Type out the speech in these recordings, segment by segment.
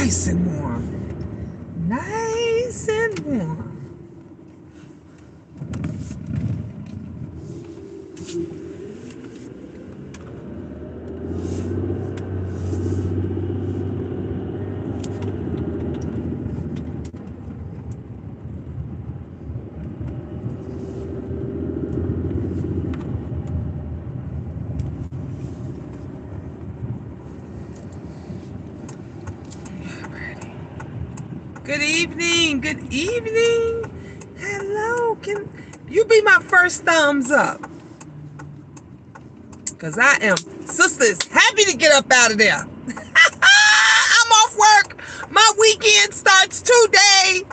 nice and warm. Nice and warm. Good evening. Good evening. Hello. Can you be my first thumbs up? Because I am. Sister is happy to get up out of there. I'm off work. My weekend starts today.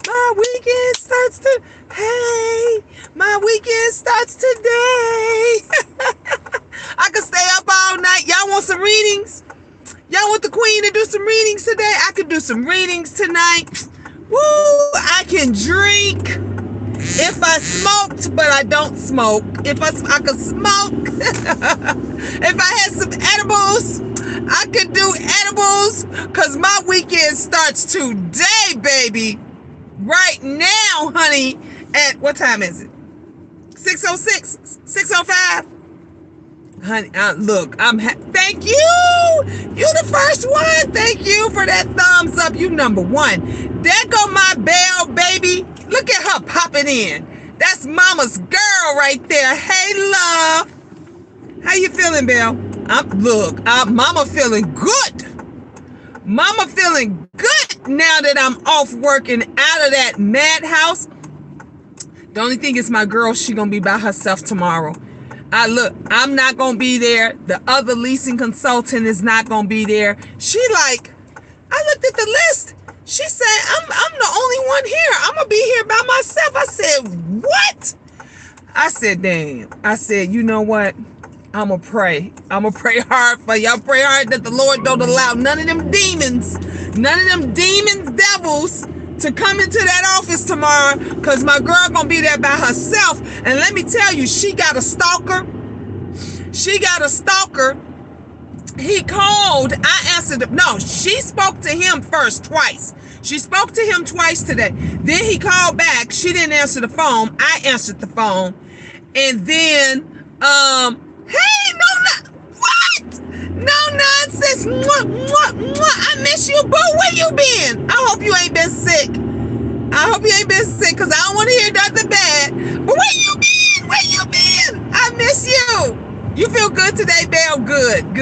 My weekend starts to. Hey, my weekend starts today. I could stay up all night. Y'all want some readings? Y'all want the queen to do some readings today? I could do some readings tonight. Woo! I can drink if I smoked, but I don't smoke. If I could smoke. If I had some edibles, I could do edibles because my weekend starts today, baby. Right now, honey. At what time is it? 6:06? 6:05? Honey, look, thank you. You the first one. Thank you for that thumbs up. You number one. There go my Belle, baby. Look at her popping in. That's mama's girl right there. Hey, love. How you feeling, Belle? Mama feeling good. Mama feeling good now that I'm off working out of that madhouse. The only thing is my girl, she gonna be by herself tomorrow. I'm not going to be there. The other leasing consultant is not going to be there. I looked at the list. She said, I'm the only one here. I'm going to be here by myself. I said, what? I said, damn. I said, you know what? I'm going to pray. I'm going to pray hard for y'all. Pray hard that the Lord don't allow none of them demons, devils to come into that office tomorrow, because my girl gonna be there by herself. And let me tell you, she got a stalker. He called. I answered. No, she spoke to him first twice. She spoke to him twice today. Then he called back. She didn't answer the phone. I answered the phone. And then, hey, what? No nonsense. Mwah, mwah, mwah. I miss you, boo. Where you been? I hope you ain't been sick. Because I don't want to hear nothing bad. But where you been? I miss you. You feel good today, Belle? Good.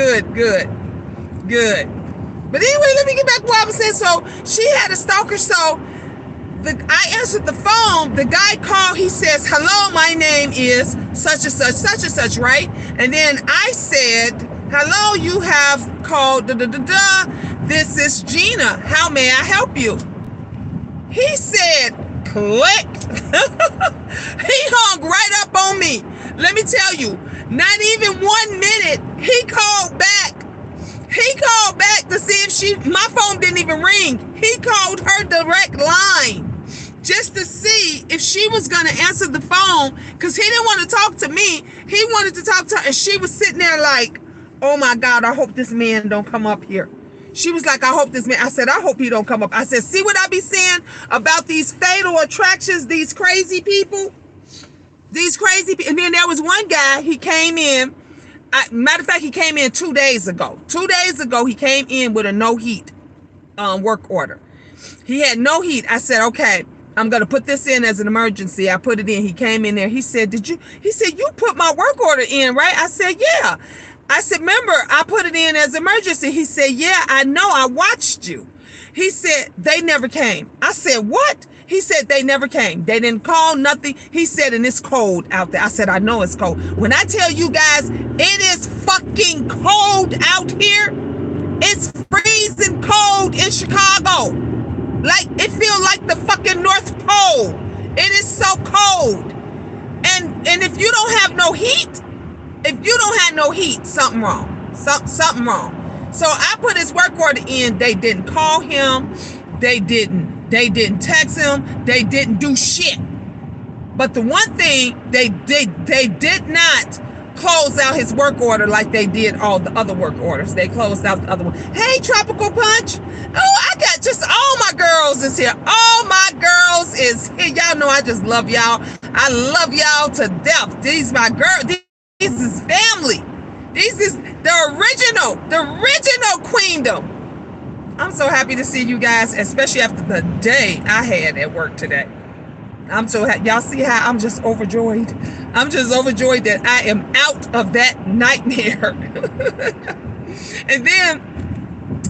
But anyway, let me get back to what I was saying. So she had a stalker. So I answered the phone. The guy called. He says, hello, my name is such and such, right? And then I said, hello, you have called, This is Gina. How may I help you? He said, click. He hung right up on me. Let me tell you, not even 1 minute, he called back. To see if my phone didn't even ring. He called her direct line just to see if she was going to answer the phone, because he didn't want to talk to me. He wanted to talk to her, and she was sitting there like, oh my God, I hope this man don't come up here. She was like, I hope this man, I said, I hope he don't come up. I said, see what I be saying about these fatal attractions, these crazy people? And then there was one guy, he came in. Matter of fact, he came in 2 days ago. 2 days ago, he came in with a no heat work order. He had no heat. I said, okay, I'm going to put this in as an emergency. I put it in. He came in there. He said, you put my work order in, right? I said, yeah. I said, remember, I put it in as emergency. He said, yeah, I know. I watched you. He said, they never came. I said, what? He said, they never came. They didn't call, nothing. He said, and it's cold out there. I said, I know it's cold. When I tell you guys, it is fucking cold out here. It's freezing cold in Chicago. Like, it feels like the fucking North Pole. It is so cold. And if you don't have no heat, something wrong. Something wrong. So I put his work order in. They didn't call him. They didn't text him. They didn't do shit. But the one thing they did not close out his work order like they did all the other work orders. They closed out the other one. Hey, Tropical Punch. Oh, I got just all my girls is here. All my girls is here. Y'all know I just love y'all. I love y'all to death. These my girls. This is family. This is the original queendom. I'm so happy to see you guys, especially after the day I had at work today. I'm so happy. Y'all see how I'm just overjoyed? I'm just overjoyed that I am out of that nightmare. And then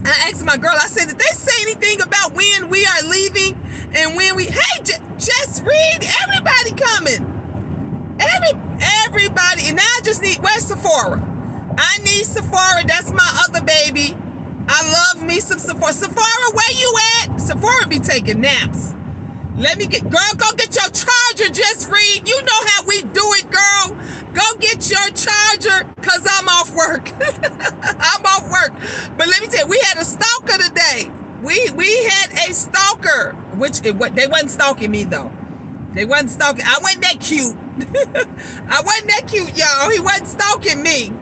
I asked my girl, I said, did they say anything about when we are leaving and when we, hey, just read, everybody coming. Everybody. And now I just need, where's Sephora? I need Sephora. That's my other baby. I love me some Sephora. Sephora, where you at? Sephora be taking naps. Let me girl, go get your charger, just read. You know how we do it, girl. Go get your charger, because I'm off work. I'm off work. But let me tell you, we had a stalker today. We had a stalker, which they wasn't stalking me, though. They wasn't stalking. I wasn't that cute. I wasn't that cute, y'all. He wasn't stalking me.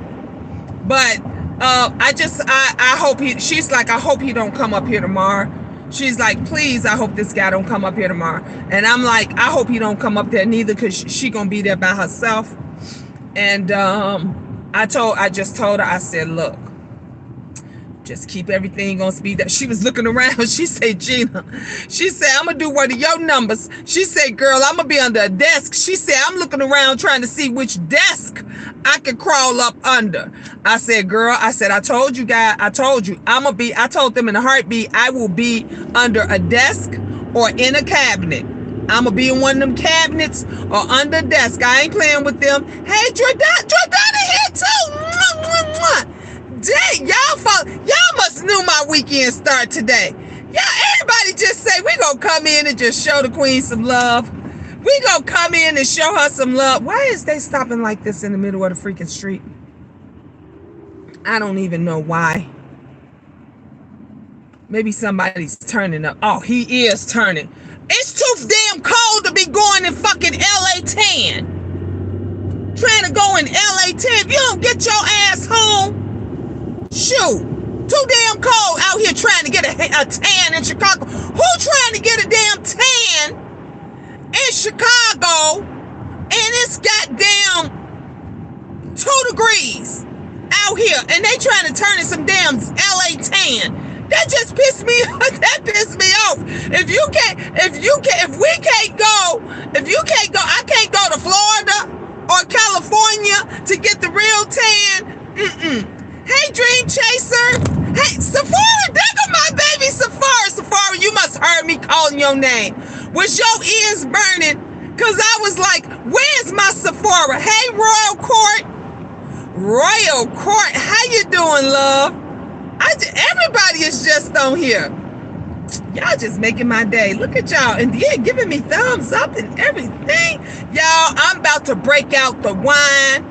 But I hope she's like, I hope he don't come up here tomorrow. She's like, please, I hope this guy don't come up here tomorrow. And I'm like, I hope he don't come up there neither, because she gonna be there by herself. And I just told her, I said, look, just keep everything on speed. That she was looking around. She said, Gina, she said, I'm gonna do one of your numbers. She said, girl, I'm gonna be under a desk. She said, I'm looking around trying to see which desk I could crawl up under. I said, girl, I told you guys, I told them in a heartbeat, I will be under a desk or in a cabinet. I'm gonna be in one of them cabinets or under a desk. I ain't playing with them. Hey, Jordana here too. Mwah, mwah, mwah. Dang, y'all must knew my weekend start today. Everybody just say, we gonna come in and just show the queen some love. We gonna come in and show her some love. Why is they stopping like this in the middle of the freaking street? I don't even know why. Maybe somebody's turning up. Oh, he is turning. It's too damn cold to be going in fucking LA 10. Trying to go in LA 10. If you don't get your ass home, shoot, too damn cold out here trying to get a tan in Chicago. Who trying to get a damn tan in Chicago and it's goddamn 2 degrees out here and they trying to turn in some damn LA tan? That just pissed me off. That pissed me off. If you can't go, I can't go to Florida or California to get the real tan. Hey, Dream Chaser. Hey, Sephora, there go my baby Sephora. Sephora, you must heard me calling your name. Was your ears burning? Because I was like, where's my Sephora? Hey, Royal Court. Royal Court, how you doing, love? Everybody is just on here. Y'all just making my day. Look at y'all. And yeah, giving me thumbs up and everything. Y'all, I'm about to break out the wine.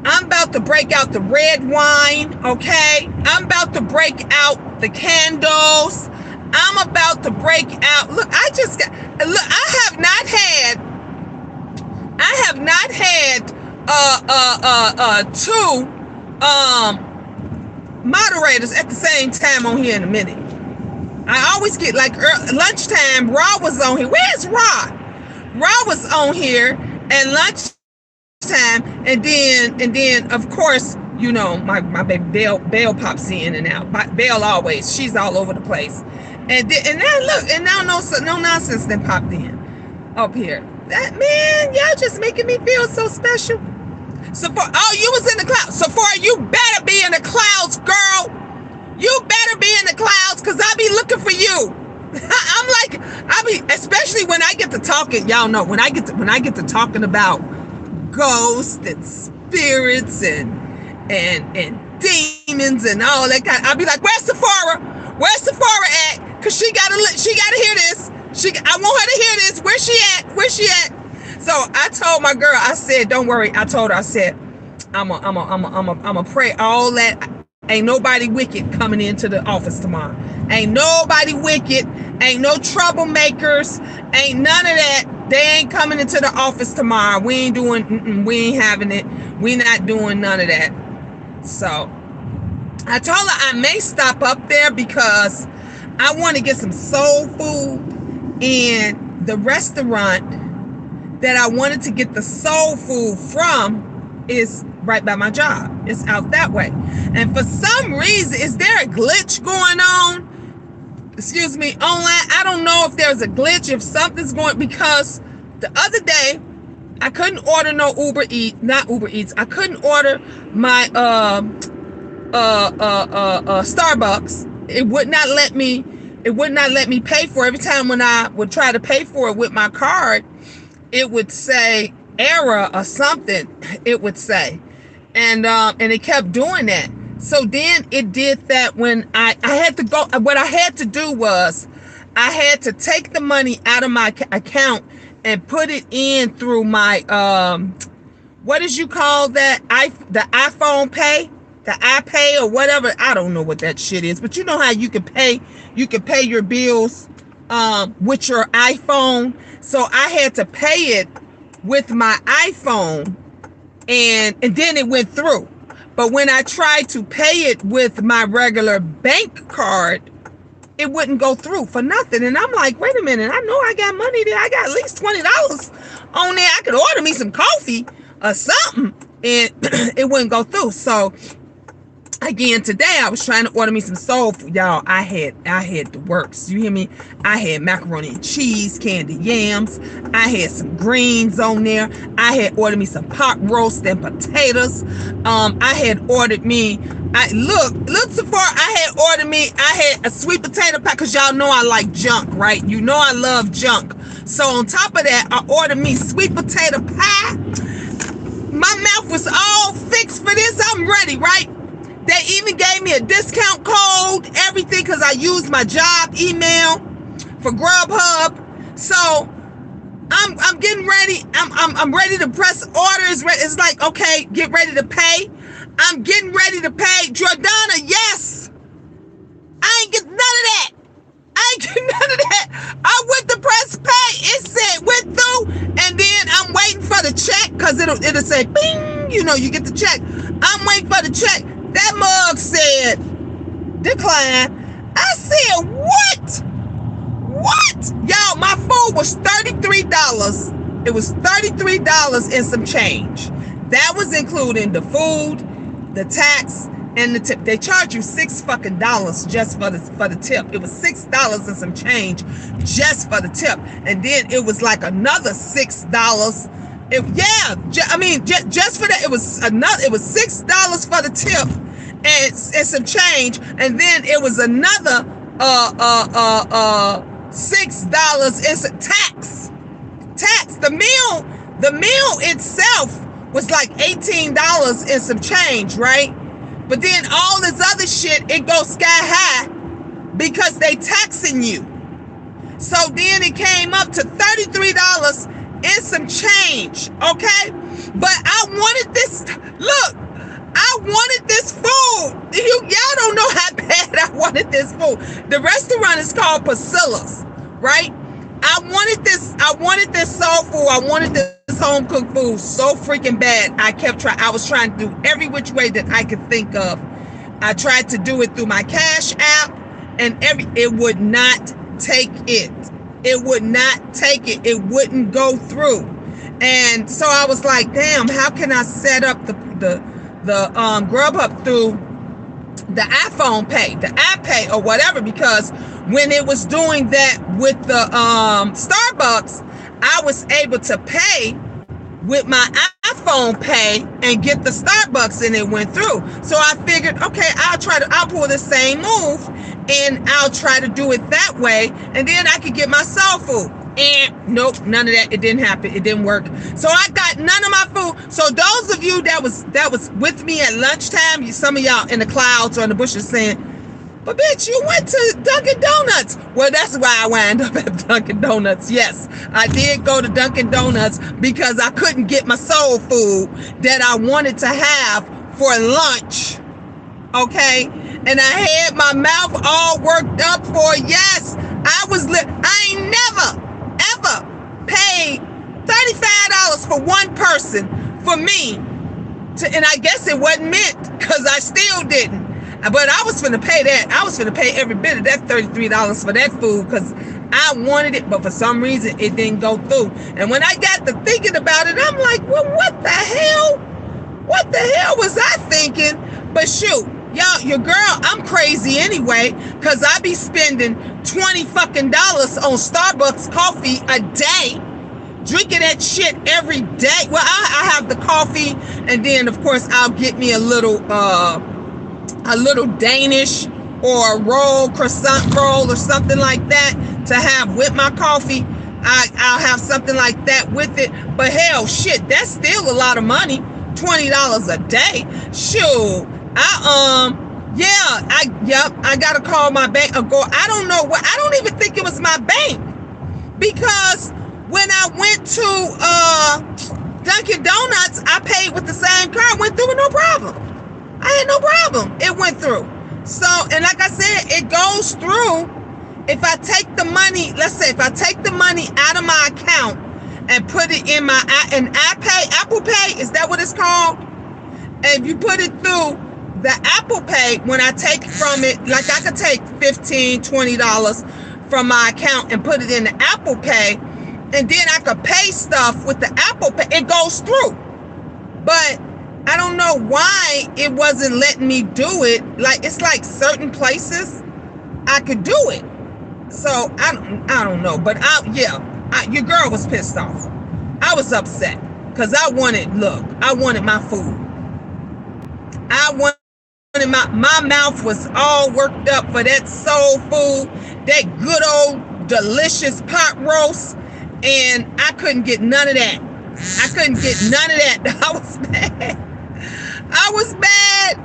I'm about to break out the red wine, okay? I'm about to break out the candles. I'm about to break out. Look, I have not had two moderators at the same time on here in a minute. I always get like lunchtime. Raw was on here. Where's Raw? Raw was on here and lunch time, and then of course, you know, my baby Belle pops in and out. Belle always, she's all over the place. And now look, and now no nonsense then popped in up here. That man, y'all just making me feel so special. Sephora, oh, you was in the clouds. Sephora, you better be in the clouds, girl. You better be in the clouds, because I be looking for you. Especially when I get to talking, y'all know, when I get to talking about ghosts and spirits and demons and all that kind. I'll be like, where's Sephora? Where's Sephora at? Because she gotta hear this. I want her to hear this. Where's she at? Where's she at? So I told my girl, I said, don't worry. I told her, I said, I'm a pray all that. Ain't nobody wicked coming into the office tomorrow. Ain't nobody wicked. Ain't no troublemakers. Ain't none of that. they ain't coming into the office tomorrow. We ain't doing, we ain't having it. We not doing none of that. So I told her I may stop up there because I want to get some soul food, and the restaurant that I wanted to get the soul food from is right by my job. It's out that way. And for some reason, is there a glitch going on? Excuse me, online. I don't know if there's a glitch, if something's going, because the other day I couldn't order no not Uber Eats. I couldn't order my Starbucks. It would not let me pay for it. Every time when I would try to pay for it with my card, it would say error or something, it would say. And it kept doing that. So then it did that when I had to go. What I had to do was I had to take the money out of my account and put it in through my, what did you call that? The iPhone Pay, the iPay or whatever. I don't know what that shit is, but you know how you can pay your bills with your iPhone. So I had to pay it with my iPhone, and then it went through. But when I tried to pay it with my regular bank card, it wouldn't go through for nothing. And I'm like, wait a minute, I know I got money there. I got at least $20 on there. I could order me some coffee or something, and it wouldn't go through. So again, today I was trying to order me some soul food. Y'all, I had the works. You hear me? I had macaroni and cheese, candy yams. I had some greens on there. I had ordered me some pot roast and potatoes. I had ordered me, look Sephora, I had a sweet potato pie, because y'all know I like junk, right? You know I love junk. So on top of that, I ordered me sweet potato pie. My mouth was all fixed for this. I'm ready, right? They even gave me a discount code, everything, because I used my job email for Grubhub. So I'm getting ready. I'm ready to press orders. It's like, okay, get ready to pay. I'm getting ready to pay. Jordana, yes. I ain't get none of that. I went to press pay. It said went through, and then I'm waiting for the check, because it'll say bing. You know, you get the check. I'm waiting for the check. That mug said decline. I said, what? Y'all, my food was $33. It was $33 and some change. That was including the food, the tax, and the tip. They charge you $6 just for the tip. It was $6 and some change just for the tip. And then it was like another $6. Just for that, it was $6 for the tip and some change, and then it was another $6 in some tax. The meal itself was like $18 and some change, right? But then all this other shit, it goes sky high because they taxing you. So then it came up to $33 and some change, okay? But I wanted this, look, I wanted this food. Y'all don't know how bad I wanted this food. The restaurant is called Priscilla's, right? I wanted this soul food. I wanted this home cooked food so freaking bad. I was trying to do every which way that I could think of. I tried to do it through my Cash app, and it would not take it. It would not take it. It wouldn't go through. And so I was like, damn, how can I set up the Grubhub through the iPhone Pay, the iPay or whatever? Because when it was doing that with the Starbucks, I was able to pay with my iPhone Pay and get the Starbucks, and it went through. So I figured, okay, I'll pull the same move, and I'll try to do it that way, and then I could get my soul food. And nope, none of that. It didn't happen. It didn't work. So I got none of my food. So those of you that was with me at lunchtime, some of y'all in the clouds or in the bushes saying, but bitch, you went to Dunkin' Donuts. Well, that's why I wound up at Dunkin' Donuts. Yes, I did go to Dunkin' Donuts because I couldn't get my soul food that I wanted to have for lunch. Okay, and I had my mouth all worked up for, yes, I ain't never ever paid $20 for one person, for me, and I guess it wasn't meant, because I still didn't. But I was finna pay that. I was finna pay every bit of that $33 for that food, because I wanted it, but for some reason it didn't go through. And when I got to thinking about it, I'm like, well, what the hell? What the hell was I thinking? But shoot, y'all, your girl, I'm crazy anyway, because I be spending $20 fucking on Starbucks coffee a day, drinking that shit every day. Well, I have the coffee, and then of course I'll get me a little Danish or a roll, croissant roll or something like that to have with my coffee. I'll have something like that with it. But hell, shit, that's still a lot of money. $20 a day. Shoot. I gotta call my bank or go. I don't know what. I don't even think it was my bank, because when I went to Dunkin' Donuts, I paid with the same card. Went through with no problem. I had no problem. It went through. So, and like I said, it goes through if I take the money. Let's say if I take the money out of my account and put it in my Apple Pay, is that what it's called? And if you put it through the Apple Pay, when I take from it, like I could take $15, $20 from my account and put it in the Apple Pay, and then I could pay stuff with the Apple Pay. It goes through. But I don't know why it wasn't letting me do it. Like, it's like certain places I could do it. So I don't know. But your girl was pissed off. I was upset because I wanted my food. I wanted my mouth was all worked up for that soul food, that good old delicious pot roast, and I couldn't get none of that. I couldn't get none of that. I was mad. I was mad.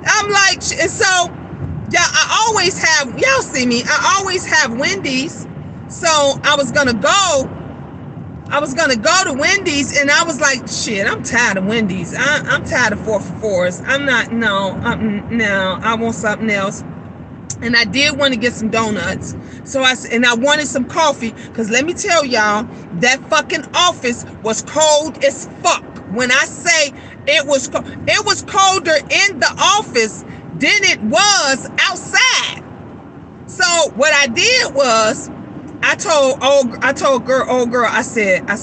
I'm like, and so, yeah, I always have, y'all see me, I always have Wendy's. So I was gonna go to Wendy's, and I was like, shit, I'm tired of Wendy's. I'm tired of 4 for $4s. I'm not, no, I want something else. And I did want to get some donuts. So I wanted some coffee, because let me tell y'all, that fucking office was cold as fuck. When I say it was colder in the office than it was outside. So what I did was, I told old girl, I said at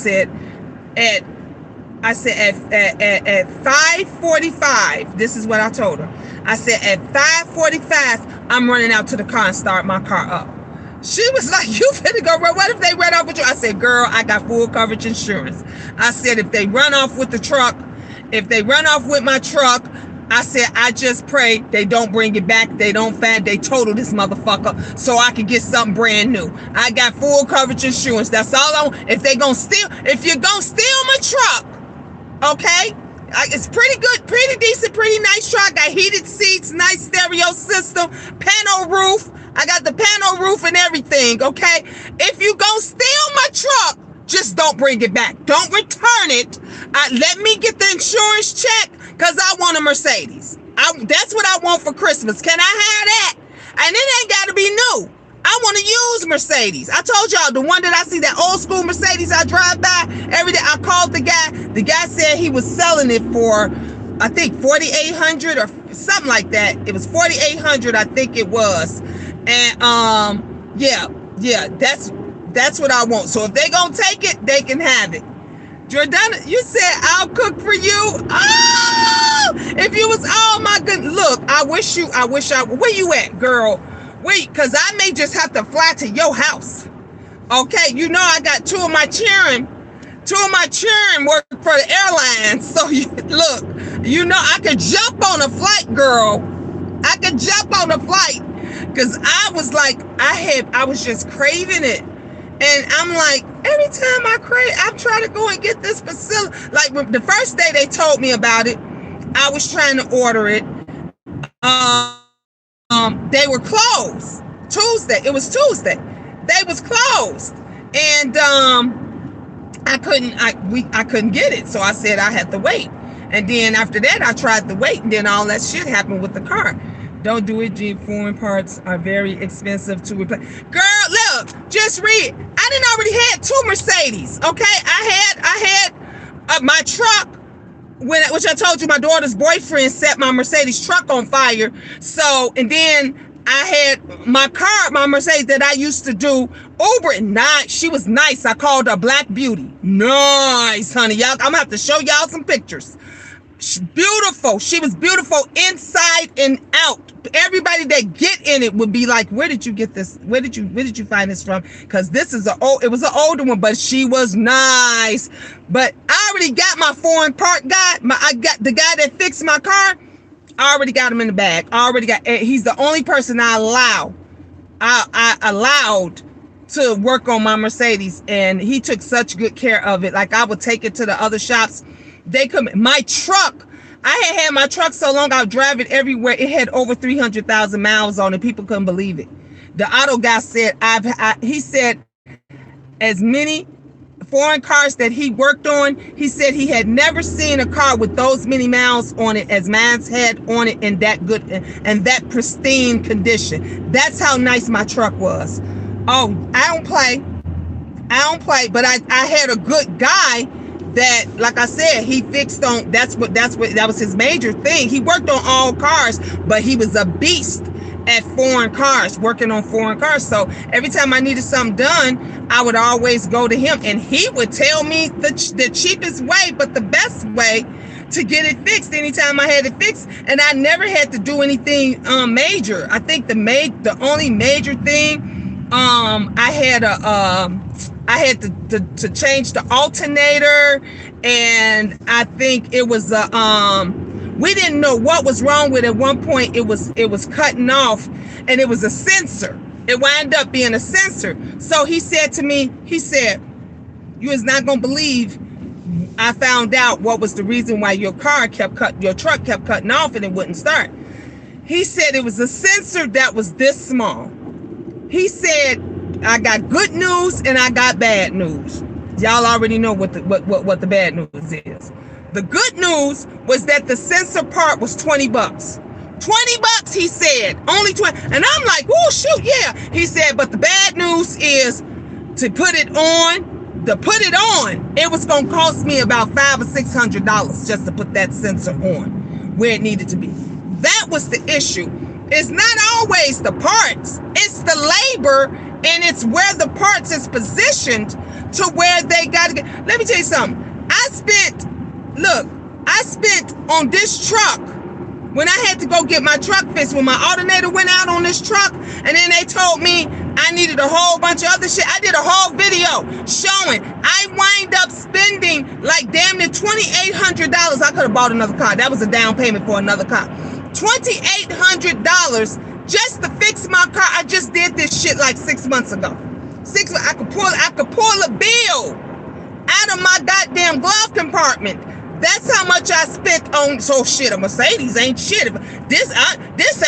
5:45, this is what I told her. I said at 5:45, I'm running out to the car and start my car up. She was like, you finna go run? What if they run off with you? I said, girl, I got full coverage insurance. I said, if they run off with the truck, if they run off with my truck, I said, I just pray they don't bring it back. They total this motherfucker so I can get something brand new. I got full coverage insurance. That's all I want. If you're gonna steal my truck, okay? It's pretty good, pretty decent, pretty nice truck. Got heated seats, nice stereo system, panel roof. I got the panel roof and everything, okay? If you gonna steal my truck, just don't bring it back. Don't return it. Let me get the insurance check, because I want a Mercedes. That's what I want for Christmas. Can I have that? And it ain't got to be new. I want to use Mercedes. I told y'all, the one that I see, that old school Mercedes I drive by every day. I called the guy. The guy said he was selling it for, I think, $4,800 or something like that. It was $4,800, I think it was. And yeah, that's what I want. So if they gonna take it, they can have it. Jordana, you said I'll cook for you. Oh, if you was, oh my good. Look, I wish where you at, girl? Wait, because I may just have to fly to your house. Okay, you know I got two of my children work for the airlines. So look, you know I could jump on a flight, girl. I could jump on a flight, because I was like, I was just craving it. And I'm like, every time I'm trying to go and get this facility. Like the first day they told me about it, I was trying to order it. They were closed. Tuesday. It was Tuesday. They was closed. And I couldn't get it. So I said I had to wait. And then after that, I tried to wait. And then all that shit happened with the car. Don't do it, G. Foreign parts are very expensive to replace. Girl, look, just read. I didn't already had 2 Mercedes, okay? I had My truck, which I told you, my daughter's boyfriend set my Mercedes truck on fire. So, and then I had my car, my Mercedes that I used to do Uber. Nice. She was nice. I called her Black Beauty. Nice, honey. Y'all, I'm gonna have to show y'all some pictures. Beautiful. She was beautiful inside and out. Everybody that get in it would be like, where did you get this? Where did you find this from? Because this is it was an older one, but she was nice. But I already got my foreign part guy. I got the guy that fixed my car. I already got him in the bag. He's the only person I allowed to work on my Mercedes, and he took such good care of it. Like, I would take it to the other shops. My truck, I had my truck so long, I would drive it everywhere. It had over 300,000 miles on it. People couldn't believe it. The auto guy said, he said as many foreign cars that he worked on, he said he had never seen a car with those many miles on it as mine's had on it in that good and that pristine condition. That's how nice my truck was. Oh, I don't play, but I had a good guy that, like I said, he fixed on, that was his major thing. He worked on all cars, but he was a beast at foreign cars, working on foreign cars. So every time I needed something done, I would always go to him, and he would tell me the cheapest way, but the best way to get it fixed anytime I had it fixed. And I never had to do anything major. I think the only major thing, I had to change the alternator, and I think it was we didn't know what was wrong with it. At one point it was cutting off, and it was a sensor. It wound up being a sensor. So he said to me, you is not gonna believe, I found out what was the reason why your truck kept cutting off and it wouldn't start. He said it was a sensor that was this small. He said, I got good news and I got bad news. Y'all already know what the bad news is. The good news was that the sensor part was $20. $20, he said, only 20. And I'm like, oh shoot, yeah. He said, but the bad news is to put it on, it was gonna cost me about $500 or $600 just to put that sensor on where it needed to be. That was the issue. It's not always the parts, it's the labor, and it's where the parts is positioned to where they got to get. Let me tell you something. I spent on this truck, when I had to go get my truck fixed, when my alternator went out on this truck, and then they told me I needed a whole bunch of other shit. I did a whole video showing. I wind up spending like damn near $2,800. I could have bought another car. That was a down payment for another car. $2,800 just to fix my car. I just did this shit like 6 months ago. I could pull a bill out of my goddamn glove compartment. That's how much I spent on. So shit, a Mercedes ain't shit. This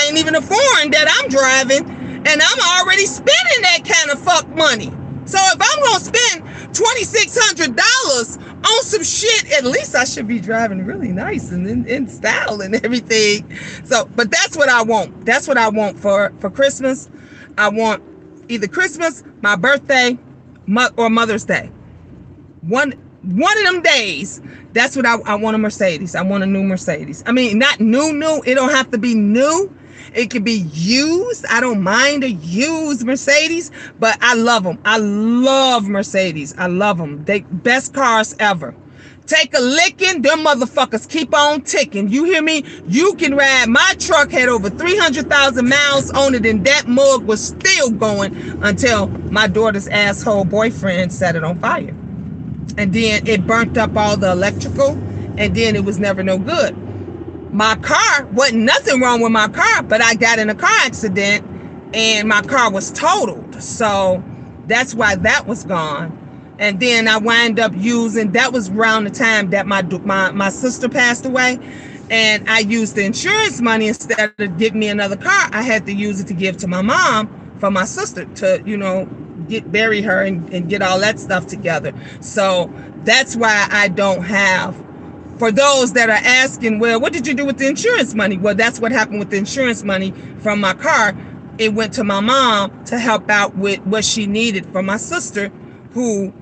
ain't even a foreign that I'm driving, and I'm already spending that kind of fuck money. So if I'm gonna spend $2,600 on some shit, at least I should be driving really nice and in style and everything. So, but that's what I want. That's what I want for Christmas. I want either Christmas, my birthday, or Mother's Day. One of them days. That's what I want, a Mercedes. I want a new Mercedes. I mean, not new. It don't have to be new. It could be used. I don't mind a used Mercedes, but I love them. I love Mercedes. I love them. They best cars ever. Take a licking, them motherfuckers keep on ticking. You hear me? You can ride. My truck had over 300,000 miles on it, and that mug was still going until my daughter's asshole boyfriend set it on fire. And then it burnt up all the electrical, and then it was never no good. My car, wasn't nothing wrong with my car, but I got in a car accident and my car was totaled. So that's why that was gone. And then I wind up using, that was around the time that my sister passed away, and I used the insurance money instead of giving me another car. I had to use it to give to my mom for my sister to, bury her and get all that stuff together. So that's why I don't have, for those that are asking, well, what did you do with the insurance money? Well, that's what happened with the insurance money from my car. It went to my mom to help out with what she needed for my sister, who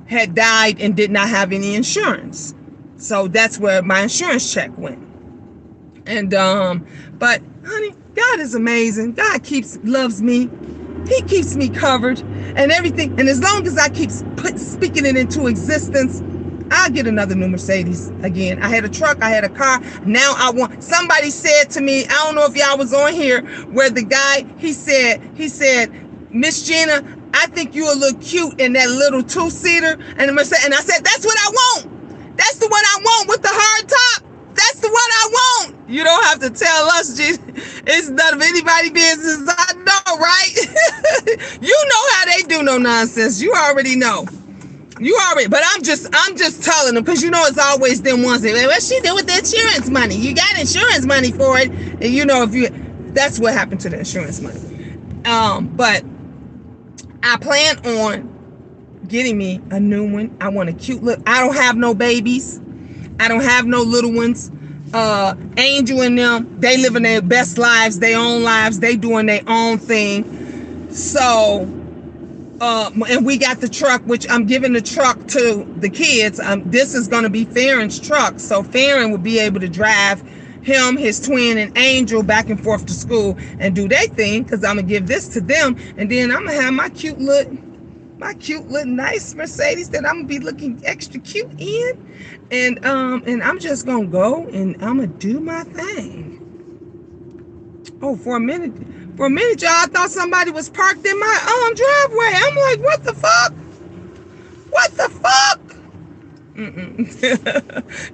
had died and did not have any insurance. So that's where my insurance check went. And but honey, God is amazing. God loves me. He keeps me covered and everything. And as long as I keep speaking it into existence, I'll get another new Mercedes again. I had a truck, I had a car. Now I want. Somebody said to me, I don't know if y'all was on here, where the guy, he said, Miss Gina, I think you a little cute in that little 2-seater. And I said, that's what I want. That's the one I want with the hard top. That's the one I want. You don't have to tell us, Gina. It's none of anybody's business. I know, right? You know how they do no nonsense. You already know. But I'm just telling them, because you know it's always them ones that, what she do with the insurance money? You got insurance money for it, and you know that's what happened to the insurance money. But I plan on getting me a new one. I want a cute look. I don't have no babies. I don't have no little ones. Angel and them, they living their best lives, their own lives. They doing their own thing. So, and we got the truck, which I'm giving the truck to the kids. This is going to be Farron's truck. So Farron will be able to drive him, his twin, and Angel back and forth to school and do their thing, because I'm going to give this to them. And then I'm going to have my cute little nice Mercedes that I'm going to be looking extra cute in. And I'm just going to go and I'm going to do my thing. Oh, for a minute, y'all, I thought somebody was parked in my driveway. I'm like, what the fuck?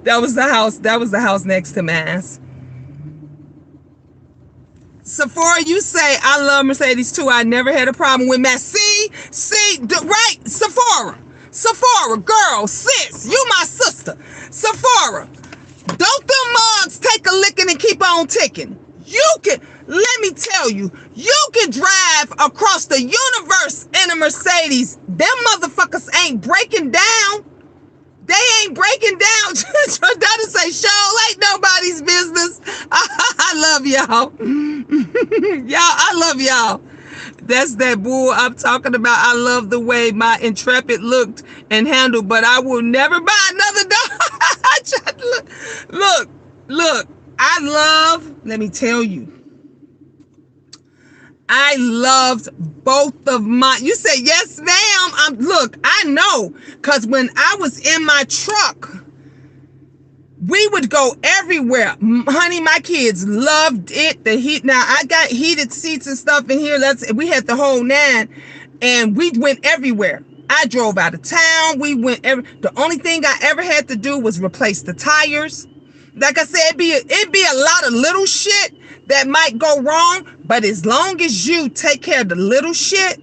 That was the house next to Mass. Sephora, you say, I love Mercedes too. I never had a problem with Mass. See, right? Sephora, girl, sis, you my sister. Sephora, don't them mugs take a licking and keep on ticking. Let me tell you, you can drive across the universe in a Mercedes. Them motherfuckers ain't breaking down. They ain't breaking down. That'll say, show ain't nobody's business. I love y'all. I love y'all. That's that bull I'm talking about. I love the way my Intrepid looked and handled, but I will never buy another dog. Look. Let me tell you, I loved both of mine. You say, yes, ma'am. Look, I know, because when I was in my truck, we would go everywhere. Honey, my kids loved it. The heat. Now, I got heated seats and stuff in here. We had the whole 9, and we went everywhere. I drove out of town. The only thing I ever had to do was replace the tires. Like I said, it'd be a lot of little shit that might go wrong, but as long as you take care of the little shit,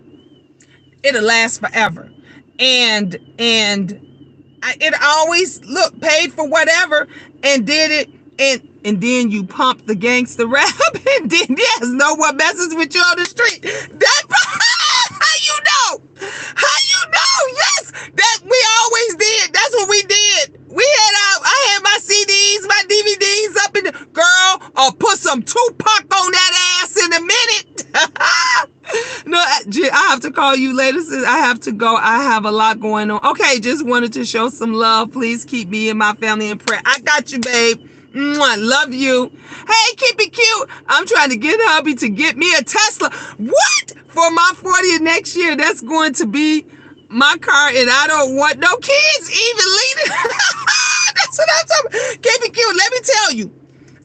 it'll last forever. And it always paid for whatever and did it, and then you pump the gangster rap, and then no one messes with you on the street. How you know? Yes, that we always did. That's what we did. I had my CDs, my DVDs up in the girl. I'll put some Tupac on that ass in a minute. No, I have to call you later. I have to go. I have a lot going on. Okay, just wanted to show some love. Please keep me and my family in prayer. I got you, babe. Mwah, love you. Hey, keep it cute. I'm trying to get hubby to get me a Tesla. What? For my 40th next year, that's going to be my car, and I don't want no kids even leading. That's what I'm talking about. Keep it cute. Let me tell you,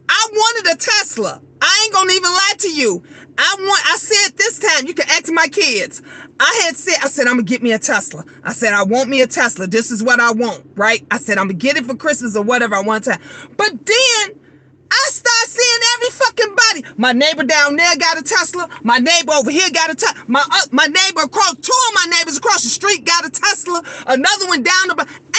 I wanted a Tesla. I ain't gonna even lie to you. I said this time, you can ask my kids. I said, I'm gonna get me a Tesla. I said, I want me a Tesla. This is what I want, right? I said, I'm gonna get it for Christmas or whatever I want to. But then I start seeing every fucking body. My neighbor down there got a Tesla. My neighbor over here got a Tesla. My neighbor across, 2 of my neighbors across the street got a Tesla. Another one down the,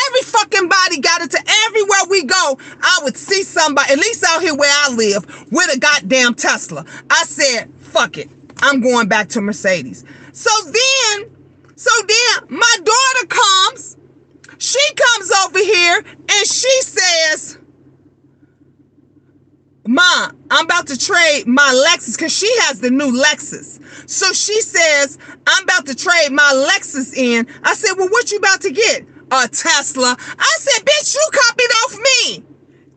every fucking body got it. Everywhere we go, I would see somebody, at least out here where I live, with a goddamn Tesla. I said, fuck it. I'm going back to Mercedes. So then my daughter comes. She comes over here and she says, Ma, I'm about to trade my Lexus, because she has the new Lexus. So she says, I'm about to trade my Lexus in. I said, well, what you about to get? a Tesla. I said, bitch, you copied off me.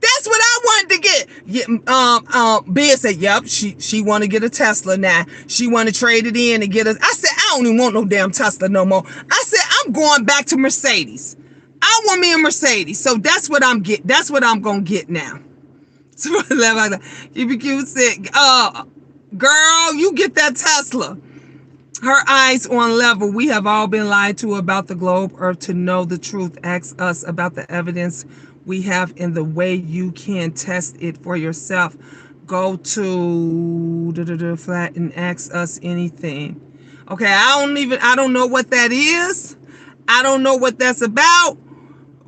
That's what I wanted to get. Yeah, Ben said, yep, she want to get a Tesla now. She want to trade it in and get us. I said, I don't even want no damn Tesla no more. I said, I'm going back to Mercedes. I want me a Mercedes. So that's what I'm get. That's what I'm gonna get now. So QBQ said, girl, you get that Tesla. Her eyes on level. We have all been lied to about the globe Earth. To know the truth, ask us about the evidence we have in the way you can test it for yourself. Go to flat and ask us anything. Okay, I don't know what that is. I don't know what that's about.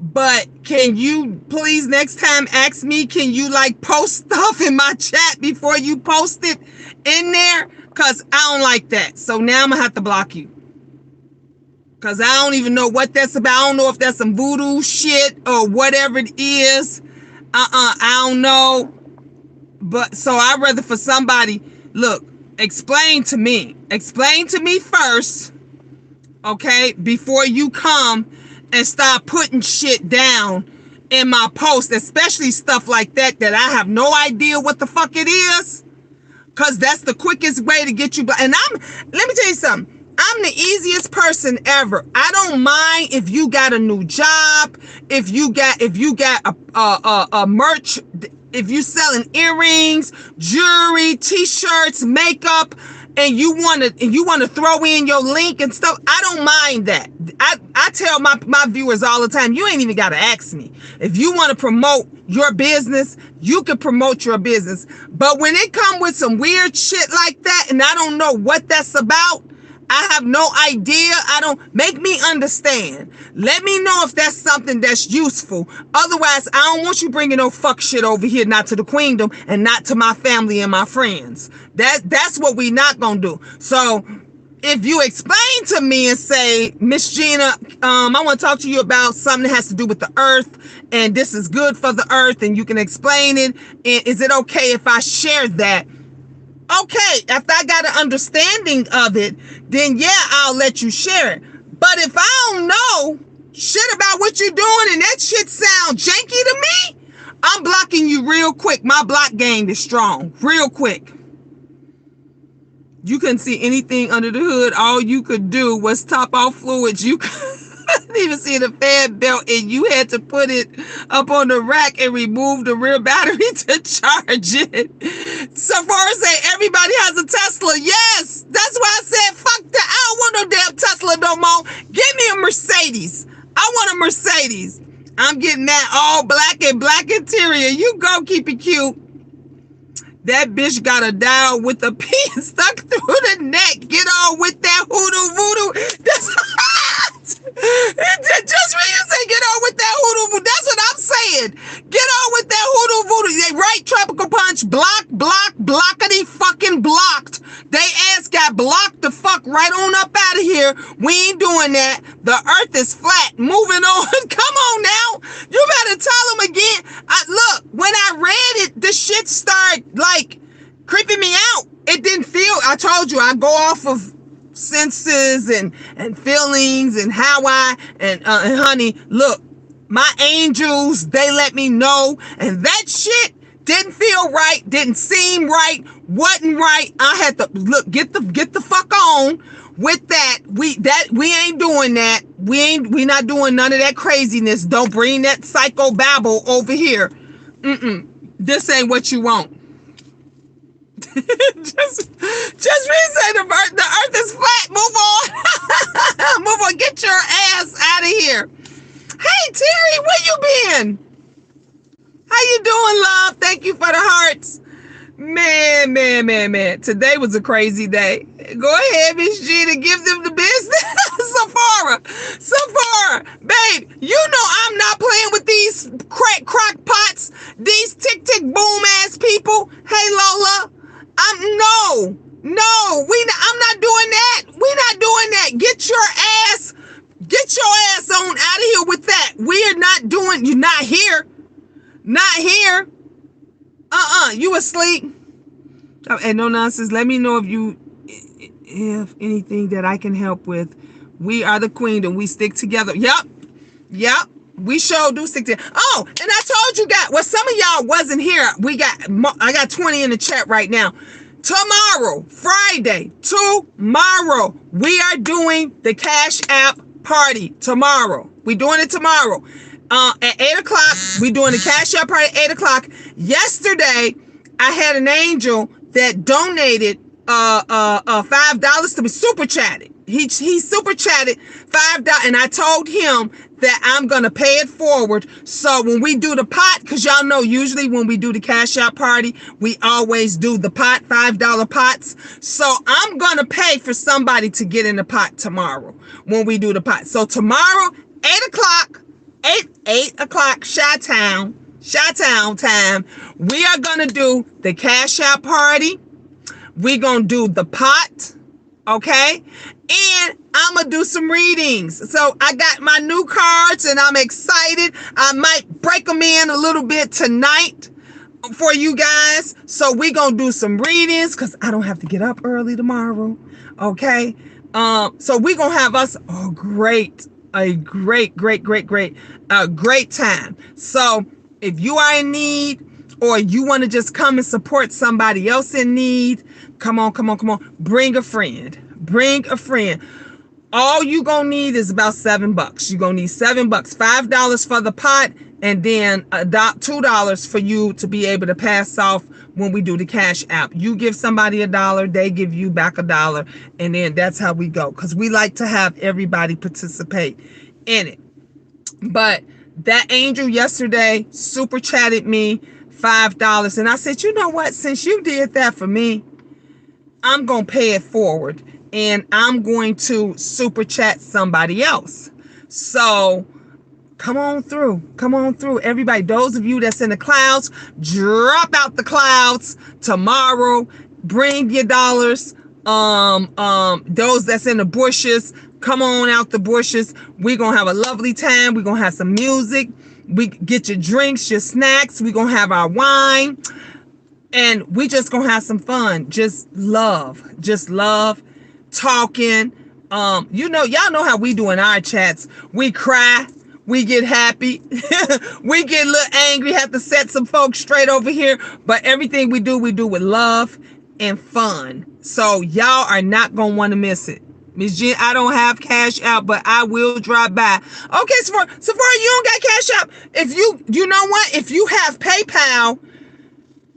But can you please next time ask me, can you like post stuff in my chat before you post it in there? Because I don't like that. So now I'm going to have to block you. Because I don't even know what that's about. I don't know if that's some voodoo shit or whatever it is. I don't know. But so I'd rather for somebody, look, explain to me. Explain to me first, okay, before you come and start putting shit down in my post, especially stuff like that I have no idea what the fuck it is. Because that's the quickest way to get you. And let me tell you something. I'm the easiest person ever. I don't mind if you got a new job, if you got a merch, if you selling earrings, jewelry, t-shirts, makeup, and you want to throw in your link and stuff. I don't mind that. I tell my viewers all the time, you ain't even got to ask me. If you want to promote your business, you can promote your business. But when it come with some weird shit like that, and I don't know what that's about, I have no idea. Make me understand. Let me know if that's something that's useful. Otherwise, I don't want you bringing no fuck shit over here, not to the queendom and not to my family and my friends. That's what we not gonna do. So if you explain to me and say, Miss Gina, I want to talk to you about something that has to do with the earth, and this is good for the earth, and you can explain it. And is it okay if I share that? Okay, if I got an understanding of it, then yeah, I'll let you share it. But if I don't know shit about what you're doing and that shit sound janky to me, I'm blocking you real quick. My block game is strong, real quick. You couldn't see anything under the hood. All you could do was top off fluids. You couldn't even see the fan belt, and you had to put it up on the rack and remove the rear battery to charge it. Sephora say everybody has a Tesla. Yes, that's why I said fuck that. I don't want no damn Tesla no more. Give me a Mercedes. I want a Mercedes. I'm getting that all black and black interior. You go, keep it cute. That bitch got a dial with a pin stuck through the neck. Get on with that hoodoo voodoo. Just when you say get on with that hoodoo voodoo, that's what I'm saying. Get on with that hoodoo voodoo. They right, tropical punch, blockity fucking blocked. They ass got blocked the fuck right on up out of here. We ain't doing that. The earth is flat. Moving on. Come on now. You better tell them again. Look, when I read it, the shit started like creeping me out. It didn't feel, I told you, I go off of senses and feelings and how and honey, look, my angels, they let me know, and that shit didn't feel right, didn't seem right, wasn't right. I had to look, get the fuck on with that. We ain't doing that. We not doing none of that craziness. Don't bring that psycho babble over here. This ain't what you want. just say the earth is flat. Move on. Move on. Get your ass out of here. Hey Terry, where you been? How you doing, love? Thank you for the hearts. Man. Today was a crazy day. Go ahead, Miss G, to give them the business. Sephora, babe, you know I'm not playing with these crock pots, these tick boom ass people. Hey Lola, I'm not doing that. We not doing that. Get your ass on out of here with that. We are not doing. You're not here. Not here. You asleep. Oh, and no nonsense. Let me know if anything that I can help with. We are the queen and we stick together. Yep. Yep. We sure do stick to it. Oh, and I told you guys, well, some of y'all wasn't here. I got 20 in the chat right now. Tomorrow, Friday, tomorrow, we are doing the Cash App party tomorrow. We're doing it tomorrow. At 8 o'clock, we're doing the Cash App party at 8 o'clock. Yesterday, I had an angel that donated $5 to me, super chatted. He super chatted $5, and I told him that I'm gonna pay it forward. So when we do the pot, because y'all know usually when we do the Cash Out party, we always do the pot, $5 pots. So I'm gonna pay for somebody to get in the pot tomorrow when we do the pot. So tomorrow, 8 o'clock, 8 o'clock, Chi-Town time, we are gonna do the Cash Out party. We're gonna do the pot, okay? And I'm going to do some readings. So I got my new cards and I'm excited. I might break them in a little bit tonight for you guys. So we're going to do some readings because I don't have to get up early tomorrow. Okay. So we're going to have us a great time. So if you are in need or you want to just come and support somebody else in need, come on. Bring a friend. All you gonna need is about $7. You're gonna need $7, $5 for the pot, and then $2 for you to be able to pass off when we do the Cash App. You give somebody $1, they give you back $1, and then that's how we go. Because we like to have everybody participate in it. But that angel yesterday super chatted me $5, and I said, you know what? Since you did that for me, I'm gonna pay it forward. And I'm going to super chat somebody else. So come on through. Everybody, those of you that's in the clouds, drop out the clouds tomorrow. Bring your dollars. Those that's in the bushes, come on out the bushes. We're going to have a lovely time. We're going to have some music. We get your drinks, your snacks. We're going to have our wine. And we just going to have some fun. Just love. Talking, y'all know how we do in our chats. We cry, we get happy, we get a little angry, have to set some folks straight over here, but everything we do with love and fun. So y'all are not gonna want to miss it. Miss Jen, I don't have Cash Out, but I will drop by. Okay, Sephora, you don't got Cash Out. If you know what? If you have PayPal,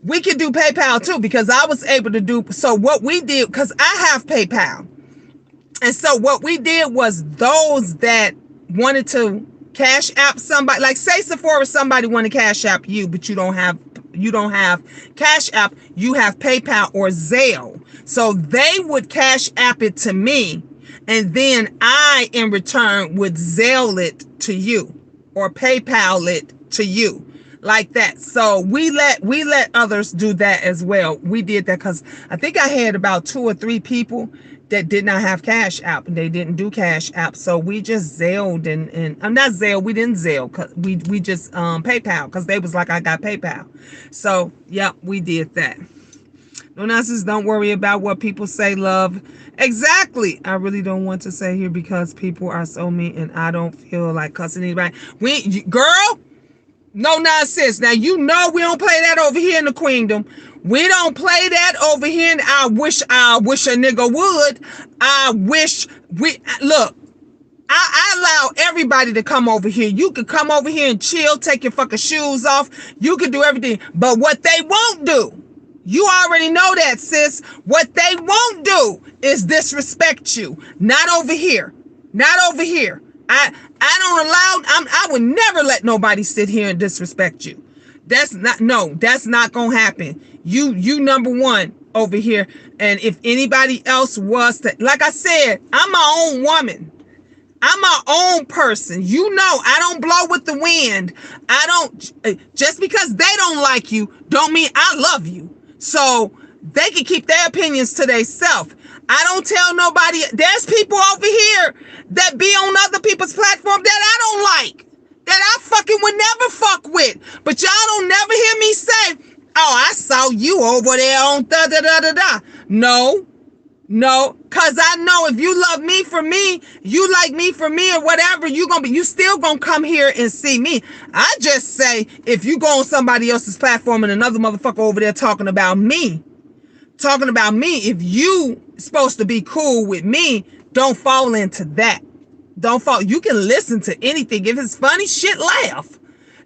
we could do PayPal too, because I was able to do, so what we did, because I have PayPal. And so what we did was those that wanted to Cash App somebody, like say Sephora, somebody want to Cash App you, but you don't have Cash App, you have PayPal or Zelle. So they would Cash App it to me, and then I, in return, would Zelle it to you or PayPal it to you. Like that. So we let others do that as well. We did that because I think I had about 2 or 3 people that did not have Cash App, and they didn't do Cash App. So we just Zelled and I'm not Zelle. We didn't Zelle, cause we just PayPal, because they was like, I got PayPal. So yep, we did that. No nonsense. Don't worry about what people say, love. Exactly. I really don't want to say here because people are so mean, and I don't feel like cussing anybody. Girl. No nonsense. Now, you know we don't play that over here in the Queendom. We don't play that over here. I wish a nigga would. Look, I allow everybody to come over here. You can come over here and chill, take your fucking shoes off. You can do everything. But what they won't do, you already know that, sis. What they won't do is disrespect you. Not over here. I would never let nobody sit here and disrespect you. That's not gonna happen. You number one over here. And if anybody else was to, like I said, I'm my own woman. I'm my own person. You know, I don't blow with the wind. Just because they don't like you, don't mean I love you. So they can keep their opinions to themselves. I don't tell nobody. There's people over here that be on other people's platform that I don't like, that I fucking would never fuck with. But y'all don't never hear me say, oh, I saw you over there on da-da-da-da-da. No, No, cause I know if you love me for me, you like me for me or whatever, you still gonna come here and see me. I just say if you go on somebody else's platform and another motherfucker over there talking about me, if you supposed to be cool with me, don't fall into that. Don't fall. You can listen to anything. If it's funny, shit, laugh.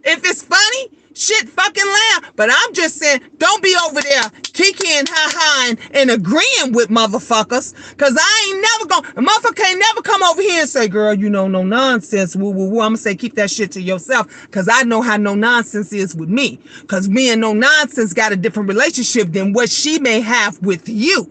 If it's funny, shit, fucking laugh. But I'm just saying, don't be over there kikiing, ha-haing, and agreeing with motherfuckers. Cause I ain't never a motherfucker ain't never come over here and say, girl, you know, no nonsense, woo, woo, woo. I'm gonna say, keep that shit to yourself. Cause I know how no nonsense is with me. Cause me and no nonsense got a different relationship than what she may have with you.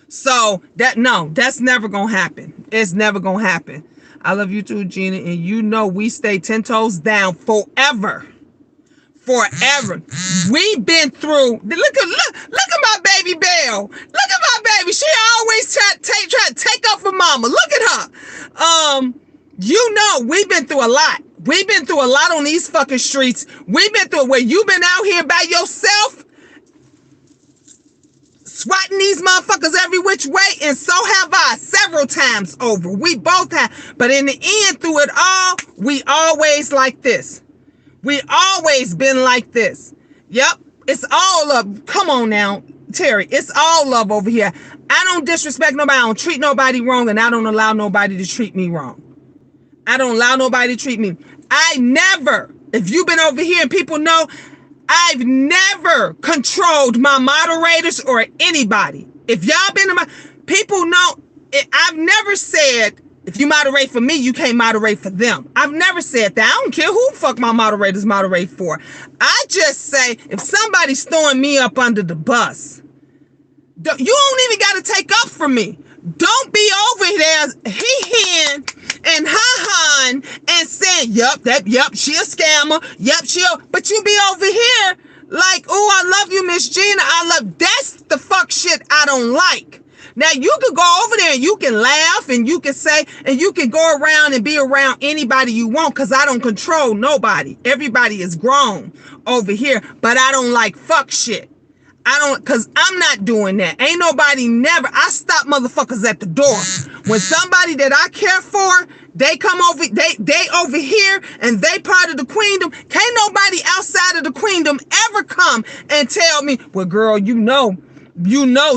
So that's never gonna happen. It's never gonna happen. I love you too, Gina. And you know we stay 10 toes down forever. Forever. We've been through. Look at my baby Belle. Look at my baby. She always try to take up for mama. Look at her. You know we've been through a lot. We've been through a lot on these fucking streets. We've been through it where you've been out here by yourself, swatting these motherfuckers every which way, and so have I several times over. We both have. But in the end, through it all, we always like this. We always been like this. Yep. It's all love. Come on now, Terry. It's all love over here. I don't disrespect nobody. I don't treat nobody wrong, and I don't allow nobody to treat me wrong. I don't allow nobody to treat me. I never, if you've been over here and people know, I've never controlled my moderators or anybody. If y'all been in my, people know, I've never said, if you moderate for me, you can't moderate for them. I've never said that. I don't care who the fuck my moderators moderate for. I just say, if somebody's throwing me up under the bus, you don't even got to take up for me. Don't be over there he-hen and ha-han and saying, yep, she a scammer. Yep, but you be over here like, oh, I love you, Miss Gina. That's the fuck shit I don't like. Now, you could go over there and you can laugh and you can say, and you can go around and be around anybody you want, because I don't control nobody. Everybody is grown over here, but I don't like fuck shit. Because I'm not doing that. Ain't nobody never. I stop motherfuckers at the door. When somebody that I care for, they come over, they over here and they part of the queendom. Can't nobody outside of the queendom ever come and tell me, well, girl, you know,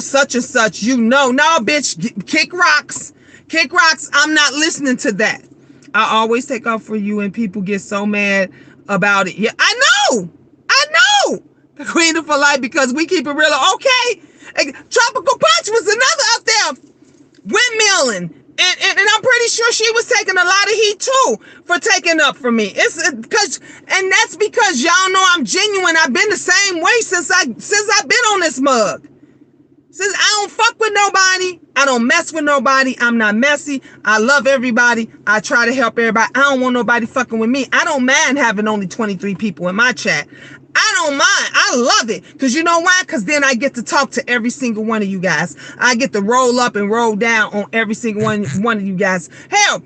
such and such, no, bitch, kick rocks. I'm not listening to that. I always take up for you and people get so mad about it. Yeah, I know. The Queen of for Life, because we keep it real. Okay. Tropical Punch was another up there windmilling. And I'm pretty sure she was taking a lot of heat too for taking up for me. And that's because y'all know I'm genuine. I've been the same way since I've been on this mug. Since I don't fuck with nobody, I don't mess with nobody, I'm not messy, I love everybody, I try to help everybody, I don't want nobody fucking with me. I don't mind having only 23 people in my chat. I don't mind. I love it. Because you know why? Because then I get to talk to every single one of you guys. I get to roll up and roll down on every single one of you guys. Hell,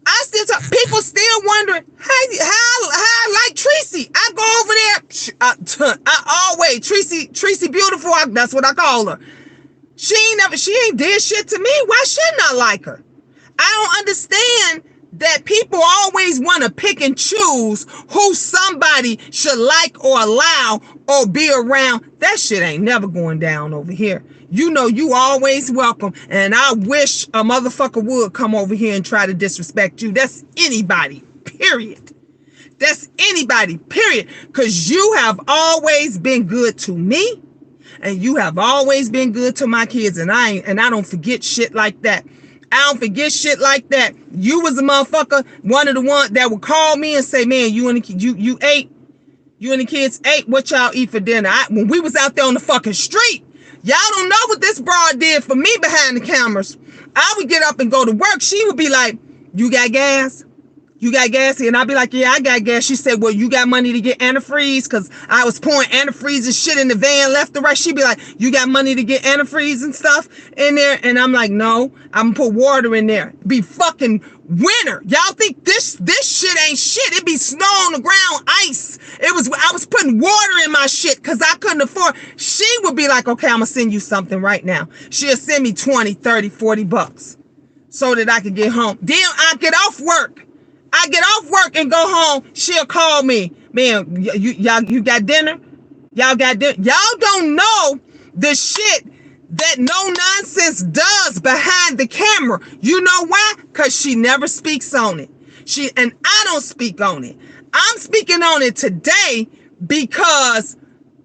I still talk. People still wondering how I like Tracy. I go over there. I always Tracy beautiful. That's what I call her. She ain't did shit to me. Why shouldn't I like her? I don't understand that people always want to pick and choose who somebody should like or allow or be around. That shit ain't never going down over here. You know you always welcome, and I wish a motherfucker would come over here and try to disrespect you. That's anybody, period. That's anybody, period. Because you have always been good to me, and you have always been good to my kids, and I don't forget shit like that. I don't forget shit like that. You was a motherfucker, one of the ones that would call me and say, man, you and the kids ate what y'all eat for dinner. When we was out there on the fucking street, y'all don't know what this broad did for me behind the cameras. I would get up and go to work. She would be like, you got gas? You got gas here? And I'd be like, yeah, I got gas. She said, well, you got money to get antifreeze? Because I was pouring antifreeze and shit in the van left and right. She'd be like, you got money to get antifreeze and stuff in there? And I'm like, no, I'm going to put water in there. Be fucking winter. Y'all think this shit ain't shit. It be snow on the ground, ice. I was putting water in my shit because I couldn't afford. She would be like, okay, I'm gonna send you something right now. She'll send me 20, 30, 40 bucks so that I can get home. Then I get off work. And go home. She'll call me. Man, you got dinner? Y'all got dinner? Y'all don't know the shit that no nonsense does behind the camera. You know why? Because she never speaks on it. And I don't speak on it. I'm speaking on it today because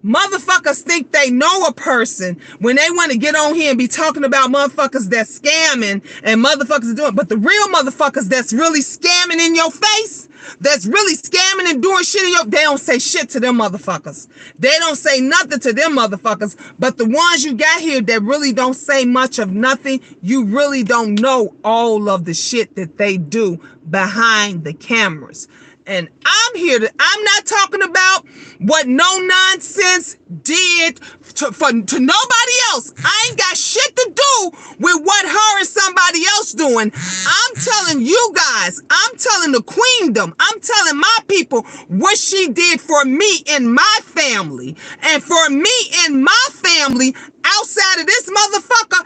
motherfuckers think they know a person when they want to get on here and be talking about motherfuckers that's scamming and motherfuckers doing, but the real motherfuckers that's really scamming in your face, that's really scamming and doing shit in your, they don't say shit to them motherfuckers. They don't say nothing to them motherfuckers, but the ones you got here that really don't say much of nothing, you really don't know all of the shit that they do behind the cameras. And I'm not talking about what no nonsense did to nobody else. I ain't got shit to do with what her and somebody else doing. I'm telling you guys, I'm telling the queendom, I'm telling my people what she did for me and my family. And for me and my family outside of this motherfucker,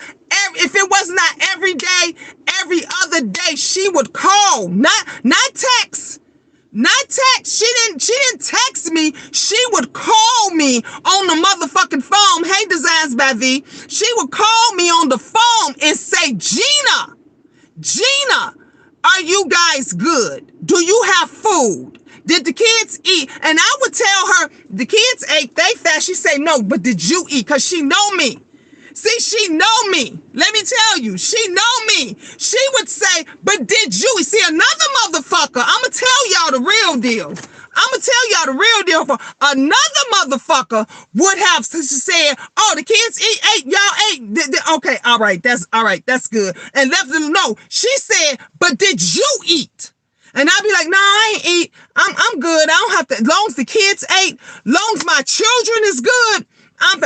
if it was not every day, every other day, she would call, not text. Not text. She didn't text me. She would call me on the motherfucking phone. Hey, Designs by V. She would call me on the phone and say, Gina, are you guys good? Do you have food? Did the kids eat? And I would tell her, the kids ate, they fast. She say, no, but did you eat? Because she know me. See, she know me. Let me tell you, she know me. She would say, but did you? See, another motherfucker, I'm going to tell y'all the real deal. For another motherfucker would have said, oh, the kids ate, y'all ate. Okay, all right, that's good. And left them know. She said, but did you eat? And I'd be like, nah, I ain't eat. I'm good. I don't have to, long as the kids ate, long as my children is good.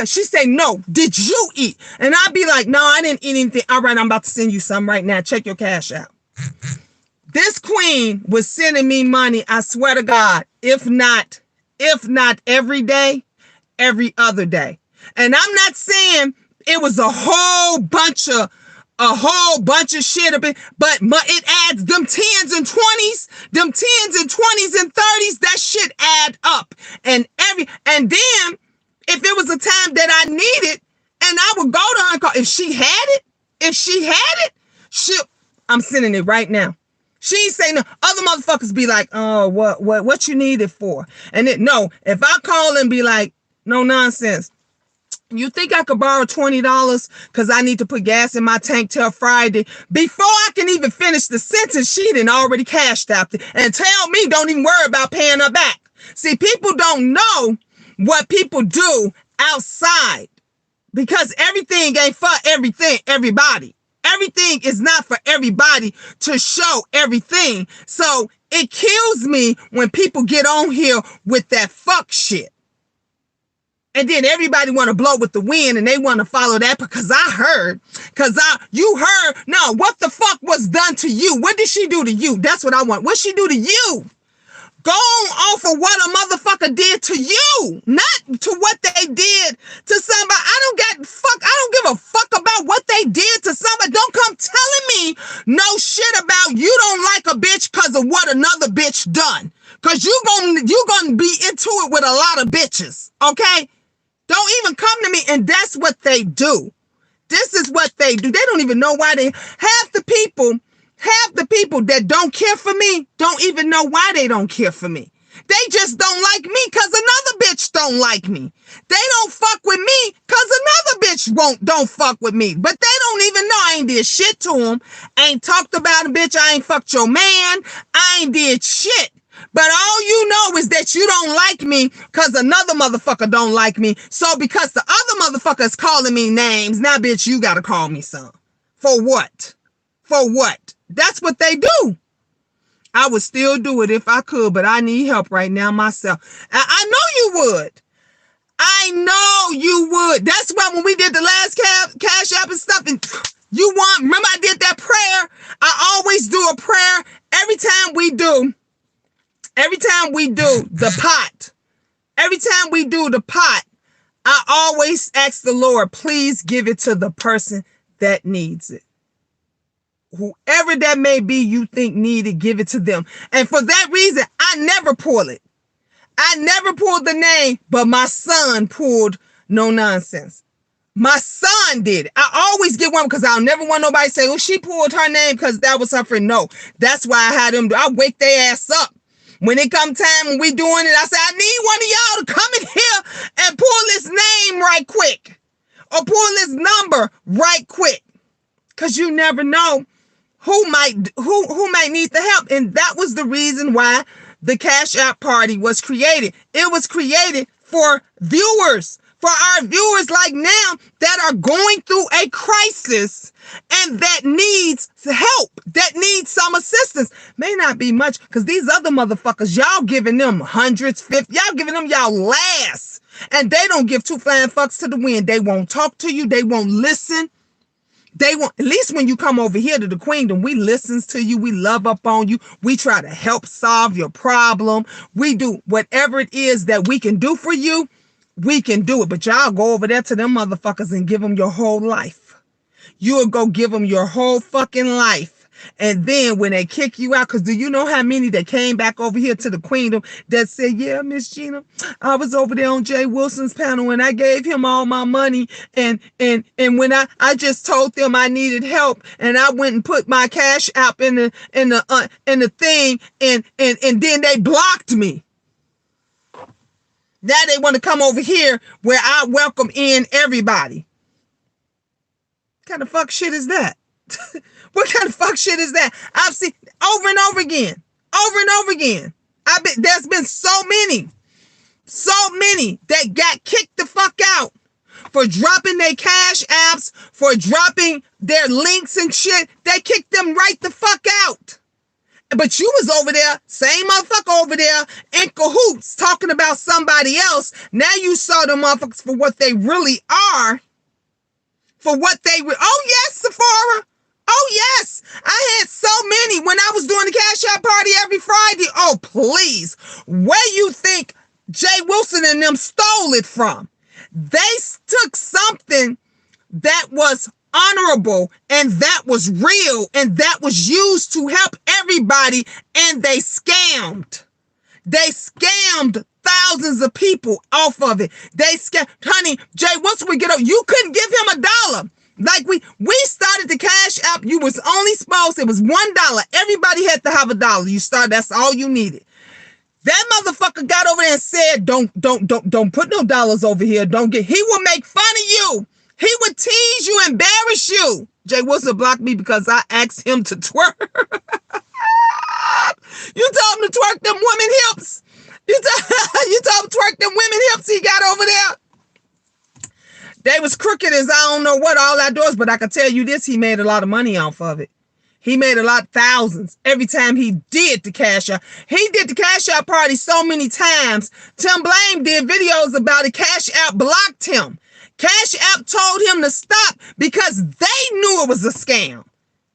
She said, no, did you eat? And I'd be like, no, I didn't eat anything. All right, I'm about to send you some right now. Check your cash out. This queen was sending me money, I swear to God, if not every day, every other day. And I'm not saying it was a whole bunch of shit, but it adds them 10s and 20s, them 10s and 20s and 30s, that shit add up. And then if it was a time that I needed, and I would go to her and call, if she had it, I'm sending it right now. She ain't saying no. Other motherfuckers be like, oh, what you need it for? And if I call and be like, no nonsense. You think I could borrow $20 because I need to put gas in my tank till Friday? Before I can even finish the sentence, she done already cashed out and tell me don't even worry about paying her back. See, people don't know what people do outside because everything ain't for everybody. Everything is not for everybody to show everything. So it kills me when people get on here with that fuck shit. And then everybody want to blow with the wind and they want to follow that because you heard. No, what the fuck was done to you? What did she do to you? That's what I want. What she do to you? Go on off of what a motherfucker did to you, not to what they did to somebody. I don't give a fuck about what they did to somebody. Don't come telling me no shit about you don't like a bitch because of what another bitch done. Because you gonna be into it with a lot of bitches, okay? Don't even come to me, and that's what they do. This is what they do. They don't even know why half the people that don't care for me don't even know why they don't care for me. They just don't like me because another bitch don't like me. They don't fuck with me because another bitch don't fuck with me. But they don't even know I ain't did shit to them. I ain't talked about a bitch. I ain't fucked your man. I ain't did shit. But all you know is that you don't like me because another motherfucker don't like me. So because the other motherfucker is calling me names, now bitch, you gotta call me some. For what? For what? That's what they do. I would still do it if I could, but I need help right now myself. I know you would. I know you would. That's why when we did the last cash app and stuff, and Remember I did that prayer? I always do a prayer every time we do the pot. Every time we do the pot, I always ask the Lord, please give it to the person that needs it. Whoever that may be you think needed, give it to them. And for that reason, I never pull it. I never pulled the name, but my son pulled No Nonsense. My son did. I always get one because I'll never want nobody to say, oh, she pulled her name because that was her friend. No, that's why I had them do. I wake their ass up. When it come time when we doing it, I say, I need one of y'all to come in here and pull this name right quick. Or pull this number right quick. Because you never know who might need the help. And that was the reason why the Cash App Party was created. It was created for viewers. For our viewers like now that are going through a crisis and that needs help, that needs some assistance. May not be much because these other motherfuckers, y'all giving them hundreds, 50, y'all giving them y'all last. And they don't give two flying fucks to the wind. They won't talk to you. They won't listen. They won't, at least when you come over here to the Queendom, we listens to you. We love up on you. We try to help solve your problem. We do whatever it is that we can do for you. We can do it, but y'all go over there to them motherfuckers and give them your whole life. You'll go give them your whole fucking life. And then when they kick you out, because do you know how many that came back over here to the Queendom that said, yeah, Miss Gina, I was over there on Jay Wilson's panel and I gave him all my money. And when I just told them I needed help and I went and put my Cash App in the thing and then they blocked me. Now they want to come over here where I welcome in everybody. What kind of fuck shit is that? What kind of fuck shit is that? I've seen over and over again. There's been so many that got kicked the fuck out for dropping their Cash Apps, for dropping their links and shit. They kicked them right the fuck out. But you was over there, same motherfucker over there, in cahoots, talking about somebody else. Now you saw the motherfuckers for what they really are. Oh yes, Sephora. Oh yes. I had so many when I was doing the Cash App Party every Friday. Oh please. Where you think Jay Wilson and them stole it from? They took something that was honorable and that was real and that was used to help everybody, and they scammed thousands of people off of it. They scammed, honey. Jay, once we get up, you couldn't give him $1. Like we started the Cash App, you was only supposed, it was $1. Everybody had to have $1. You started, that's all you needed. That motherfucker got over there and said, don't put no dollars over here. He will make fun of you. He would tease you, embarrass you. Jay Wilson blocked me because I asked him to twerk. You told him to twerk them women hips. You told him to twerk them women hips he got over there. They was crooked as I don't know what all outdoors, but I can tell you this, he made a lot of money off of it. He made a lot, thousands, every time he did the Cash App. He did the Cash App Party so many times. Tim Blame did videos about it. Cash App blocked him. Cash App told him to stop because they knew it was a scam.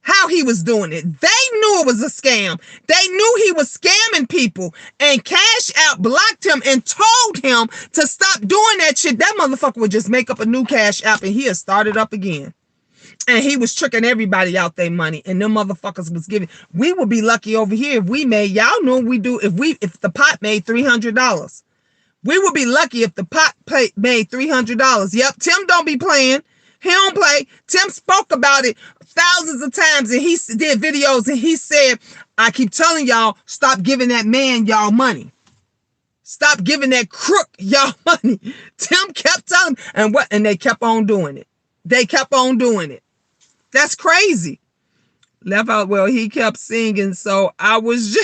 How he was doing it. They knew it was a scam. They knew he was scamming people. And Cash App blocked him and told him to stop doing that shit. That motherfucker would just make up a new Cash App and he'll start it up again. And he was tricking everybody out their money. And them motherfuckers was giving. We would be lucky over here if we made, y'all know what we do, if the pot made $300. We would be lucky if the pot made $300. Yep, Tim don't be playing. He don't play. Tim spoke about it thousands of times and he did videos and he said, I keep telling y'all, stop giving that man y'all money. Stop giving that crook y'all money. Tim kept telling them, and they kept on doing it. They kept on doing it. That's crazy. Left out, well, he kept singing, so I was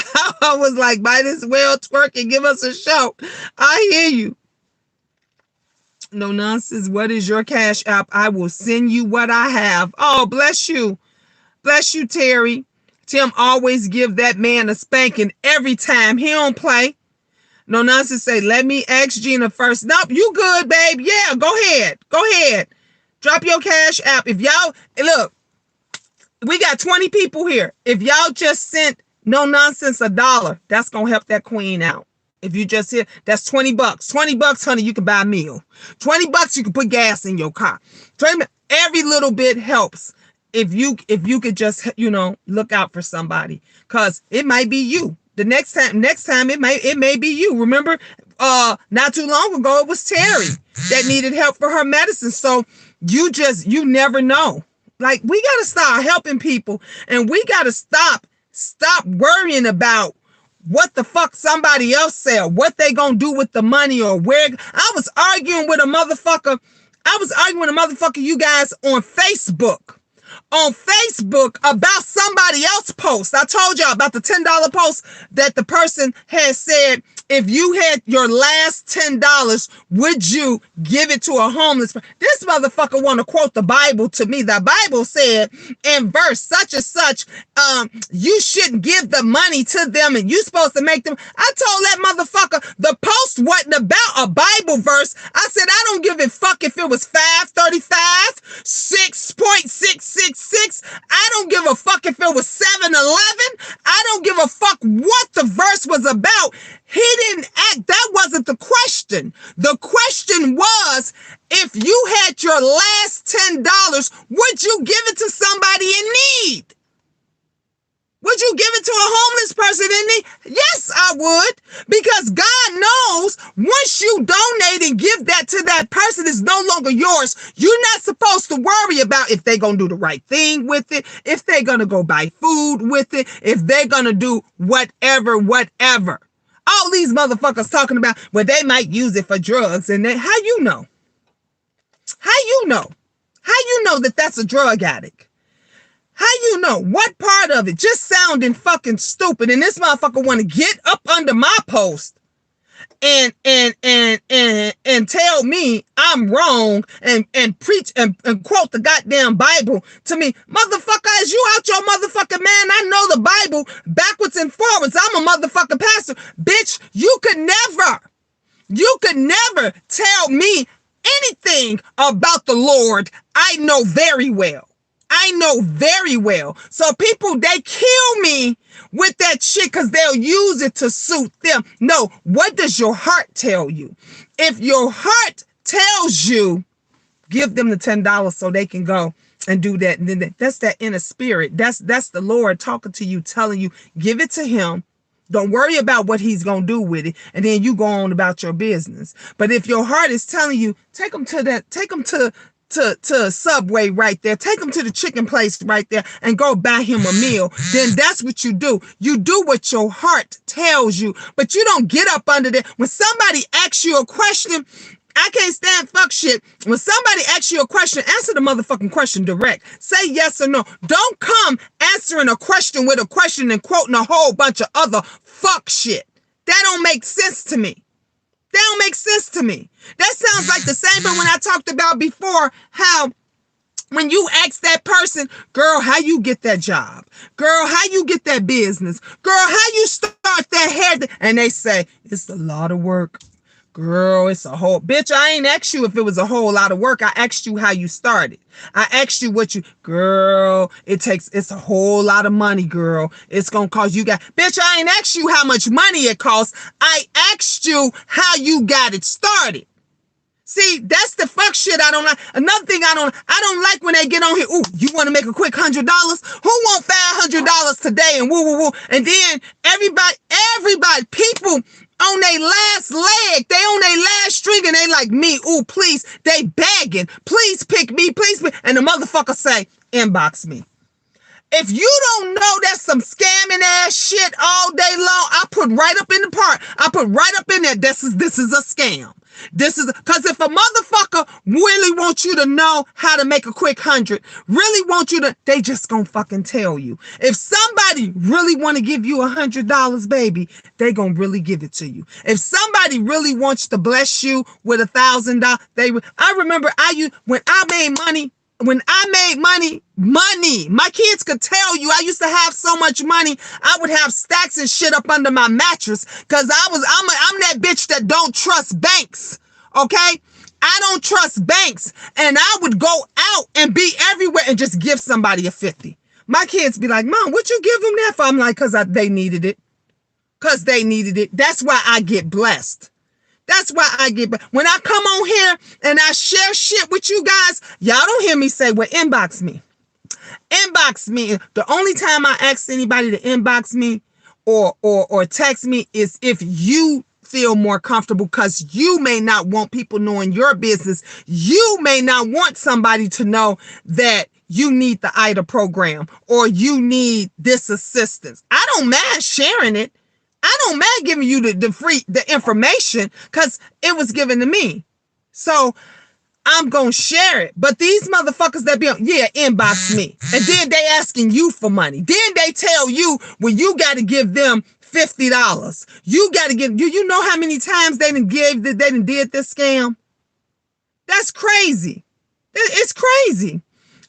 like, might as well twerk and give us a show. I hear you. No nonsense. What is your Cash App? I will send you what I have. Oh, bless you. Bless you, Terry. Tim always give that man a spanking every time. He don't play. No nonsense. Say, let me ask Gina first. Nope, you good, babe. Yeah, go ahead. Go ahead. Drop your Cash App. If y'all, look, we got 20 people here. If y'all just sent no nonsense $1, that's gonna help that queen out. If you just hit, that's $20. $20, honey, you can buy a meal. $20, you can put gas in your car. Every little bit helps. If you could just, look out for somebody, cause it might be you. The next time it may be you. Remember, not too long ago it was Terry that needed help for her medicine. So you never know. Like, we gotta start helping people, and we gotta stop worrying about what the fuck somebody else said, what they gonna do with the money, or where. I was arguing with a motherfucker, you guys, on Facebook about somebody else post. I told y'all about the $10 post that the person had said, if you had your last $10, would you give it to a homeless person? This motherfucker want to quote the Bible to me. The Bible said in verse such and such, you shouldn't give the money to them, and you supposed to make them. I told that motherfucker the post wasn't about a Bible verse. I said, I don't give a fuck if it was 535, 6.666. I don't give a fuck if it was 711. I don't give a fuck what the verse was about. He didn't act. That wasn't the question. The question was, if you had your last $10, would you give it to somebody in need? Would you give it to a homeless person in need? Yes, I would. Because God knows once you donate and give that to that person, it's no longer yours. You're not supposed to worry about if they're going to do the right thing with it, if they're going to go buy food with it, if they're going to do whatever. All these motherfuckers talking about, well, they might use it for drugs. And then, how you know? How you know that that's a drug addict? How you know? What part of it? Just sounding fucking stupid. And this motherfucker want to get up under my post and tell me I'm wrong and preach and quote the goddamn Bible to me. Motherfucker, is you out your motherfucking man? I know the Bible backwards and forwards. I'm a motherfucking pastor. Bitch, you could never tell me anything about the Lord. I know very well. So people, they kill me with that shit because they'll use it to suit them. No, what does your heart tell you? If your heart tells you, give them the $10 so they can go and do that. And then that's that inner spirit. That's the Lord talking to you, telling you, give it to him. Don't worry about what he's going to do with it. And then you go on about your business. But if your heart is telling you, take them to Subway right there, take him to the chicken place right there and go buy him a meal, then that's what you do. You do what your heart tells you, but you don't get up under there. When somebody asks you a question, I can't stand fuck shit. When somebody asks you a question, answer the motherfucking question direct. Say yes or no. Don't come answering a question with a question and quoting a whole bunch of other fuck shit. That don't make sense to me. That sounds like the same thing when I talked about before, how when you ask that person, girl, how you get that job? Girl, how you get that business? Girl, how you start that hair? And they say, it's a lot of work. Girl, it's a whole... Bitch, I ain't asked you if it was a whole lot of work. I asked you how you started. I asked you what you... Girl, it's a whole lot of money, girl. It's gonna cost you... Bitch, I ain't asked you how much money it costs. I asked you how you got it started. See, that's the fuck shit I don't like. Another thing I don't like when they get on here. Ooh, you want to make a quick $100? Who want $500 today? And woo. And then everybody, people on their last leg, they on their last string, and they like me. Ooh, please, they begging. Please pick me, please. And the motherfucker say, inbox me. If you don't know that's some scamming ass shit all day long, I put right up in the part. I put right up in there. This is a scam. This is because if a motherfucker really wants you to know how to make a quick 100, really want you to, they just gonna fucking tell you. If somebody really want to give you $100, baby, they gonna really give it to you. If somebody really wants to bless you with $1,000, I remember when I made money, my kids could tell you I used to have so much money, I would have stacks and shit up under my mattress because I'm that bitch that don't trust banks, okay? I don't trust banks, and I would go out and be everywhere and just give somebody a 50. My kids be like, Mom, what you give them that for? I'm like, because they needed it. Because they needed it. That's why I get blessed. That's why I get blessed. When I come on here and I share shit with you guys, y'all don't hear me say, well, inbox me. Inbox me. The only time I ask anybody to inbox me or text me is if you feel more comfortable, because you may not want people knowing your business. You may not want somebody to know that you need the IDA program or you need this assistance. I don't mind sharing it. I don't mind giving you the information because it was given to me. So I'm going to share it. But these motherfuckers that be on, inbox me. And then they asking you for money. Then they tell you, well, you got to give them $50. You got to give, you know how many times they done did this scam? That's crazy. It's crazy.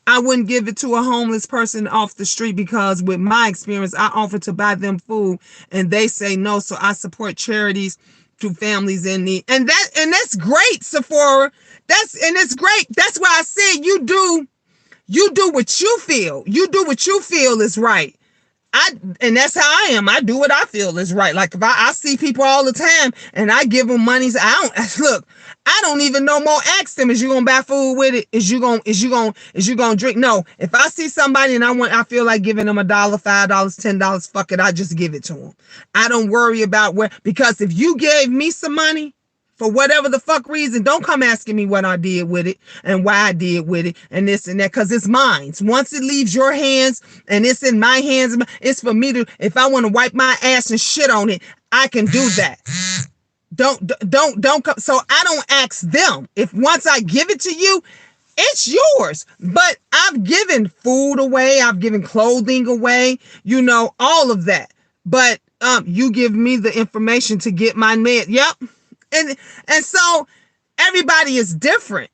I wouldn't give it to a homeless person off the street because with my experience, I offer to buy them food and they say no. So I support charities to families in need. And that's great, Sephora. It's great. That's why I said you do what you feel. You do what you feel is right. And that's how I am. I do what I feel is right. Like if I see people all the time and I give them money, I don't even no more ask them, is you gonna buy food with it? Is you gonna drink? No. If I see somebody and I feel like giving them $1, $5, $10, fuck it, I just give it to them. I don't worry about because if you gave me some money for whatever the fuck reason, don't come asking me what I did with it and why I did with it and this and that, because it's mine. Once it leaves your hands and it's in my hands, it's for me to, if I want to wipe my ass and shit on it, I can do that. Don't come. So I don't ask them. If once I give it to you, it's yours. But I've given food away. I've given clothing away, all of that. But you give me the information to get my med. Yep. And so everybody is different.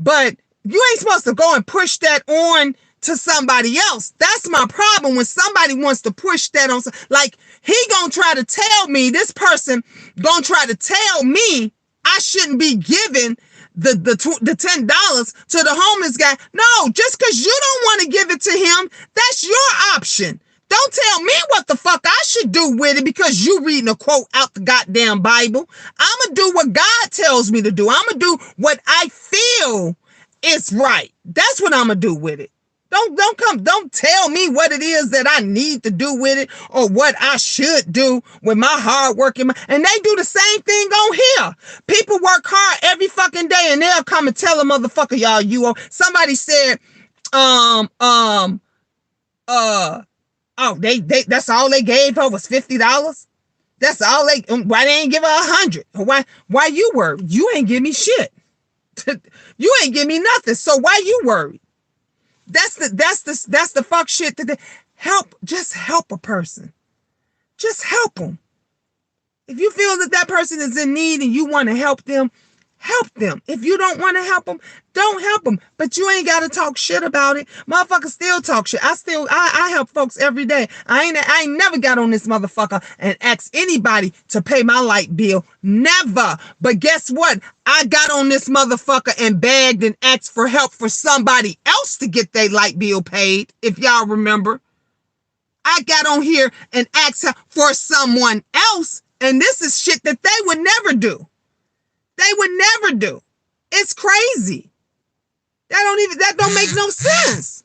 But you ain't supposed to go and push that on to somebody else. That's my problem when somebody wants to push that on. Like he gonna try to tell me, this person gonna try to tell me I shouldn't be giving the $10 to the homeless guy. No, just because you don't want to give it to him, that's your option. Don't tell me what the fuck I should do with it because you reading a quote out the goddamn Bible. I'm going to do what God tells me to do. I'm going to do what I feel is right. That's what I'm going to do with it. Don't tell me what it is that I need to do with it or what I should do with my hard work. And they do the same thing on here. People work hard every fucking day and they'll come and tell a motherfucker, y'all, somebody said, they that's all they gave her was $50. That's all why they ain't give her $100? Why you worried? You ain't give me shit. You ain't give me nothing. So why you worried? That's the fuck shit just help a person. Just help them. If you feel that person is in need and you want to help them, help them. If you don't want to help them, don't help them. But you ain't got to talk shit about it. Motherfuckers still talk shit. I help folks every day. I ain't never got on this motherfucker and asked anybody to pay my light bill. Never. But guess what? I got on this motherfucker and begged and asked for help for somebody else to get their light bill paid. If y'all remember, I got on here and asked for someone else. And this is shit that they would never do. They would never do. It's crazy. That don't make no sense.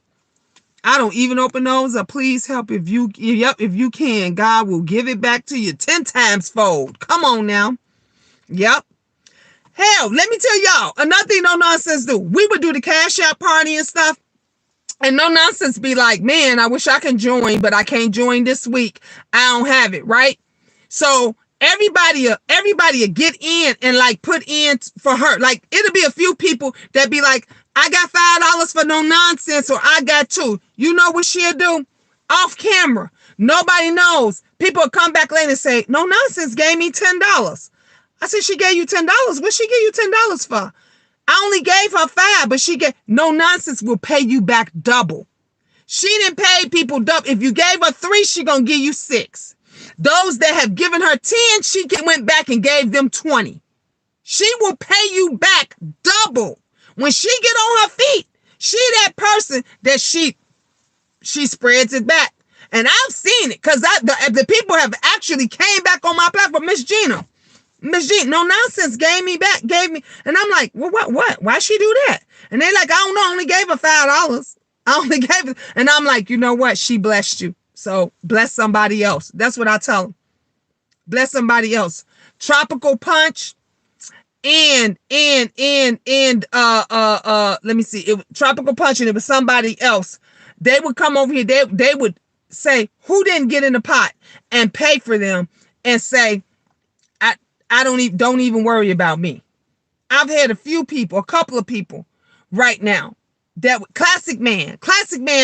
I don't even open those up. Please help if you can. God will give it back to you 10 times fold. Come on now. Yep. Hell, let me tell y'all another thing No Nonsense do. We would do the Cash App party and stuff. And No Nonsense be like, man, I wish I can join, but I can't join this week. I don't have it, right? So everybody will get in and like put in for her. Like it'll be a few people that be like, I got $5 for No Nonsense, or I got $2. You know what she'll do? Off camera. Nobody knows. People will come back later and say, No Nonsense gave me $10. I said, she gave you $10. What she give you $10 for? I only gave her $5, but No Nonsense will pay you back double. She didn't pay people double. If you gave her 3, she gonna give you 6. Those that have given her 10, she went back and gave them 20. She will pay you back double. When she get on her feet, she that person that she she spreads it back. And I've seen it because the people have actually came back on my platform. Miss Gina, no nonsense, gave me. And I'm like, well, what? Why she do that? And they're like, I don't know, I only gave her $5. I only gave it. And I'm like, you know what? She blessed you. So bless somebody else. That's what I tell them. Bless somebody else. Tropical Punch and let me see. It Tropical Punch, and it was somebody else. They would come over here. They would say who didn't get in the pot and pay for them and say, I don't even worry about me. I've had a couple of people right now that Classic Man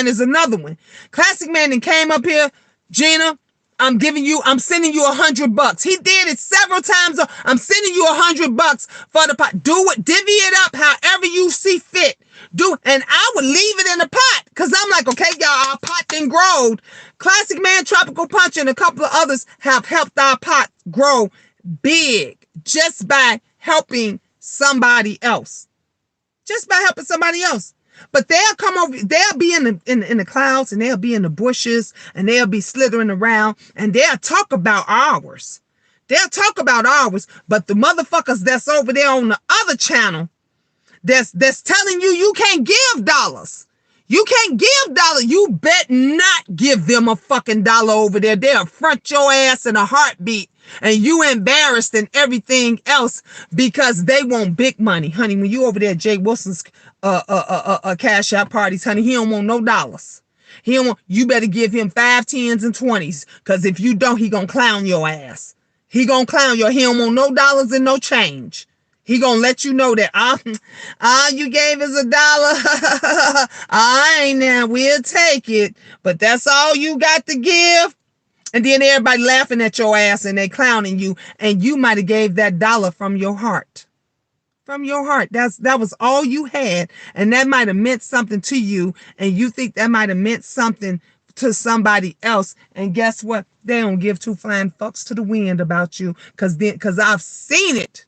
is another one. Classic Man that came up here, Gina, I'm sending you $100. He did it several times. I'm sending you $100 for the pot. Do it, divvy it up however you see fit. Do, and I would leave it in the pot because I'm like, okay, y'all, our pot then growed. Classic Man, Tropical Punch, and a couple of others have helped our pot grow big just by helping somebody else. Just by helping somebody else. But they'll come over, they'll be in the clouds, and they'll be in the bushes, and they'll be slithering around, and they'll talk about ours. They'll talk about ours, but the motherfuckers that's over there on the other channel, that's telling you can't give dollars. You can't give dollars. You bet not give them a fucking dollar over there. They'll front your ass in a heartbeat, and you embarrassed and everything else because they want big money. Honey, when you over there at Jay Wilson's cash out parties, honey, he don't want no dollars. You better give him 5, 10s, and 20s, because if you don't, he gonna clown your ass. He don't want no dollars and no change. He gonna let you know that all you gave is $1. I ain't now, we'll take it, but that's all you got to give. And then everybody laughing at your ass and they clowning you, and you might have gave that dollar from your heart. From your heart. That was all you had, and that might have meant something to you, and you think that might have meant something to somebody else. And guess what? They don't give two flying fucks to the wind about you, because I've seen it.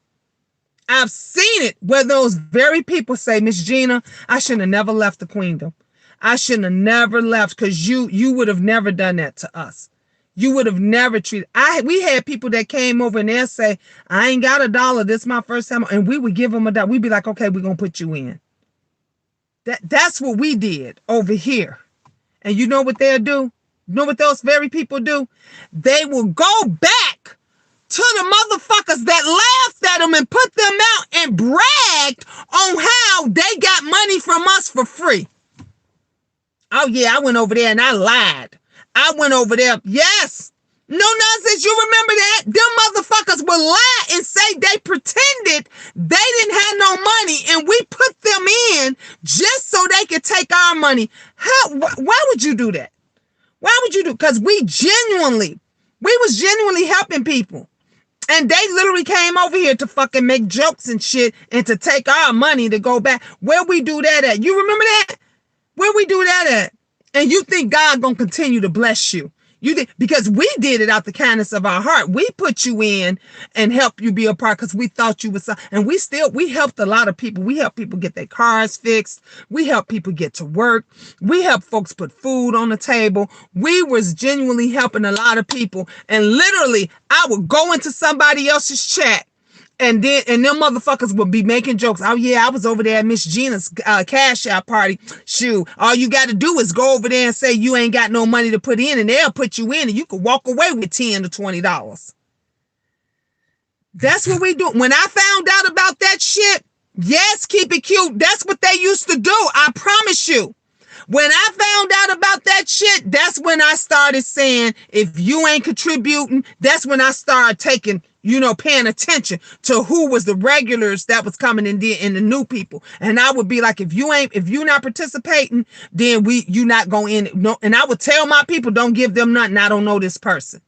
I've seen it where those very people say, Miss Gina, I shouldn't have never left the queendom. I shouldn't have never left, because you would have never done that to us. You would have never treated. We had people that came over and they'll say, I ain't got $1. This is my first time. And we would give them $1. We'd be like, okay, we're going to put you in. That's what we did over here. And you know what they'll do? You know what those very people do? They will go back to the motherfuckers that laughed at them and put them out and bragged on how they got money from us for free. Oh yeah, I went over there and I lied. I went over there. Yes. No nonsense. You remember that? Them motherfuckers would lie and say they pretended they didn't have no money, and we put them in just so they could take our money. Why would you do that? Why would you do? Because we was genuinely helping people. And they literally came over here to fucking make jokes and shit and to take our money to go back. Where we do that at? You remember that? Where we do that at? And you think God gonna continue to bless you? Because we did it out the kindness of our heart. We put you in and helped you be a part because we thought you was, and we helped a lot of people. We helped people get their cars fixed. We helped people get to work. We helped folks put food on the table. We was genuinely helping a lot of people. And literally, I would go into somebody else's chat, and them motherfuckers would be making jokes. Oh yeah, I was over there at Miss Gina's cash out party. Shoot, all you got to do is go over there and say you ain't got no money to put in, and they'll put you in, and you could walk away with $10 to $20. That's what we do. When I found out about that shit, yes, keep it cute. That's what they used to do. I promise you. When I found out about that shit, that's when I started saying, if you ain't contributing, that's when I started taking, paying attention to who was the regulars that was coming in there and the new people. And I would be like, if you're not participating, then you not going in. No, and I would tell my people, don't give them nothing. I don't know this person.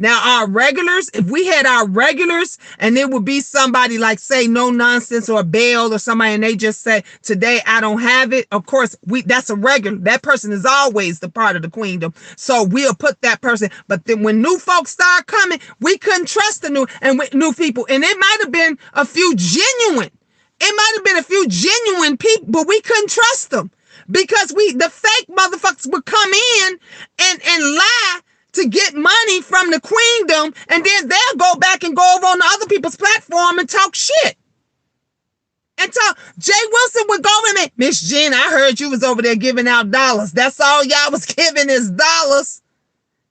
Now, our regulars, if we had our regulars and it would be somebody like, say, No Nonsense or Bail or somebody, and they just say, today I don't have it. Of course, that's a regular. That person is always the part of the queendom. So we'll put that person. But then when new folks start coming, we couldn't trust the new people. And it might have been a few genuine. It might have been a few genuine people, but we couldn't trust them. because the fake motherfuckers would come in and lie to get money from the queendom, and then they'll go back and go over on the other people's platform and talk shit. And talk. Jay Wilson would go with me, Miss Jen, I heard you was over there giving out dollars. That's all y'all was giving is dollars.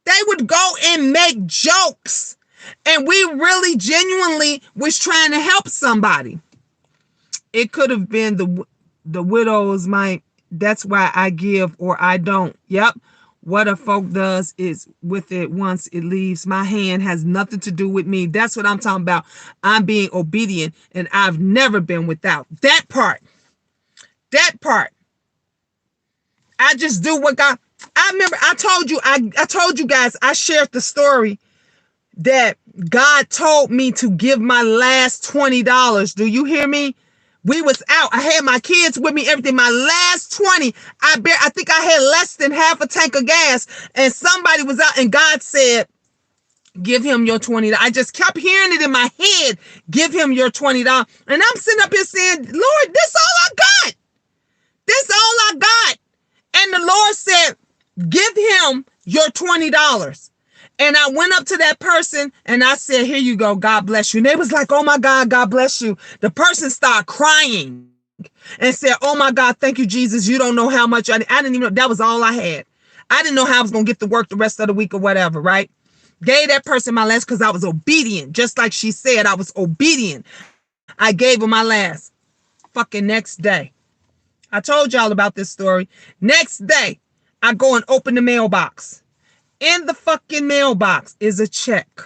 They would go and make jokes, and we really genuinely was trying to help somebody. It could have been the widows might. That's why I give or I don't. Yep. What a folk does is with it once it leaves my hand has nothing to do with me. That's what I'm talking about. I'm being obedient, and I've never been without that part. That part. I just do what God. I remember I told you guys, I shared the story that God told me to give my last $20. Do you hear me? We was out. I had my kids with me, everything. My last 20, I think I had less than half a tank of gas, and somebody was out, and God said, give him your $20. I just kept hearing it in my head. Give him your $20. And I'm sitting up here saying, Lord, this all I got. This all I got. And the Lord said, give him your $20. And I went up to that person and I said, here you go. God bless you. And they was like, oh my God, God bless you. The person started crying and said, oh my God, thank you, Jesus. You don't know how much I didn't even know. That was all I had. I didn't know how I was going to get to work the rest of the week or whatever, right? Gave that person my last because I was obedient. Just like she said, I was obedient. I gave her my last. Fucking next day. I told y'all about this story. Next day, I go and open the mailbox. In the fucking mailbox is a check.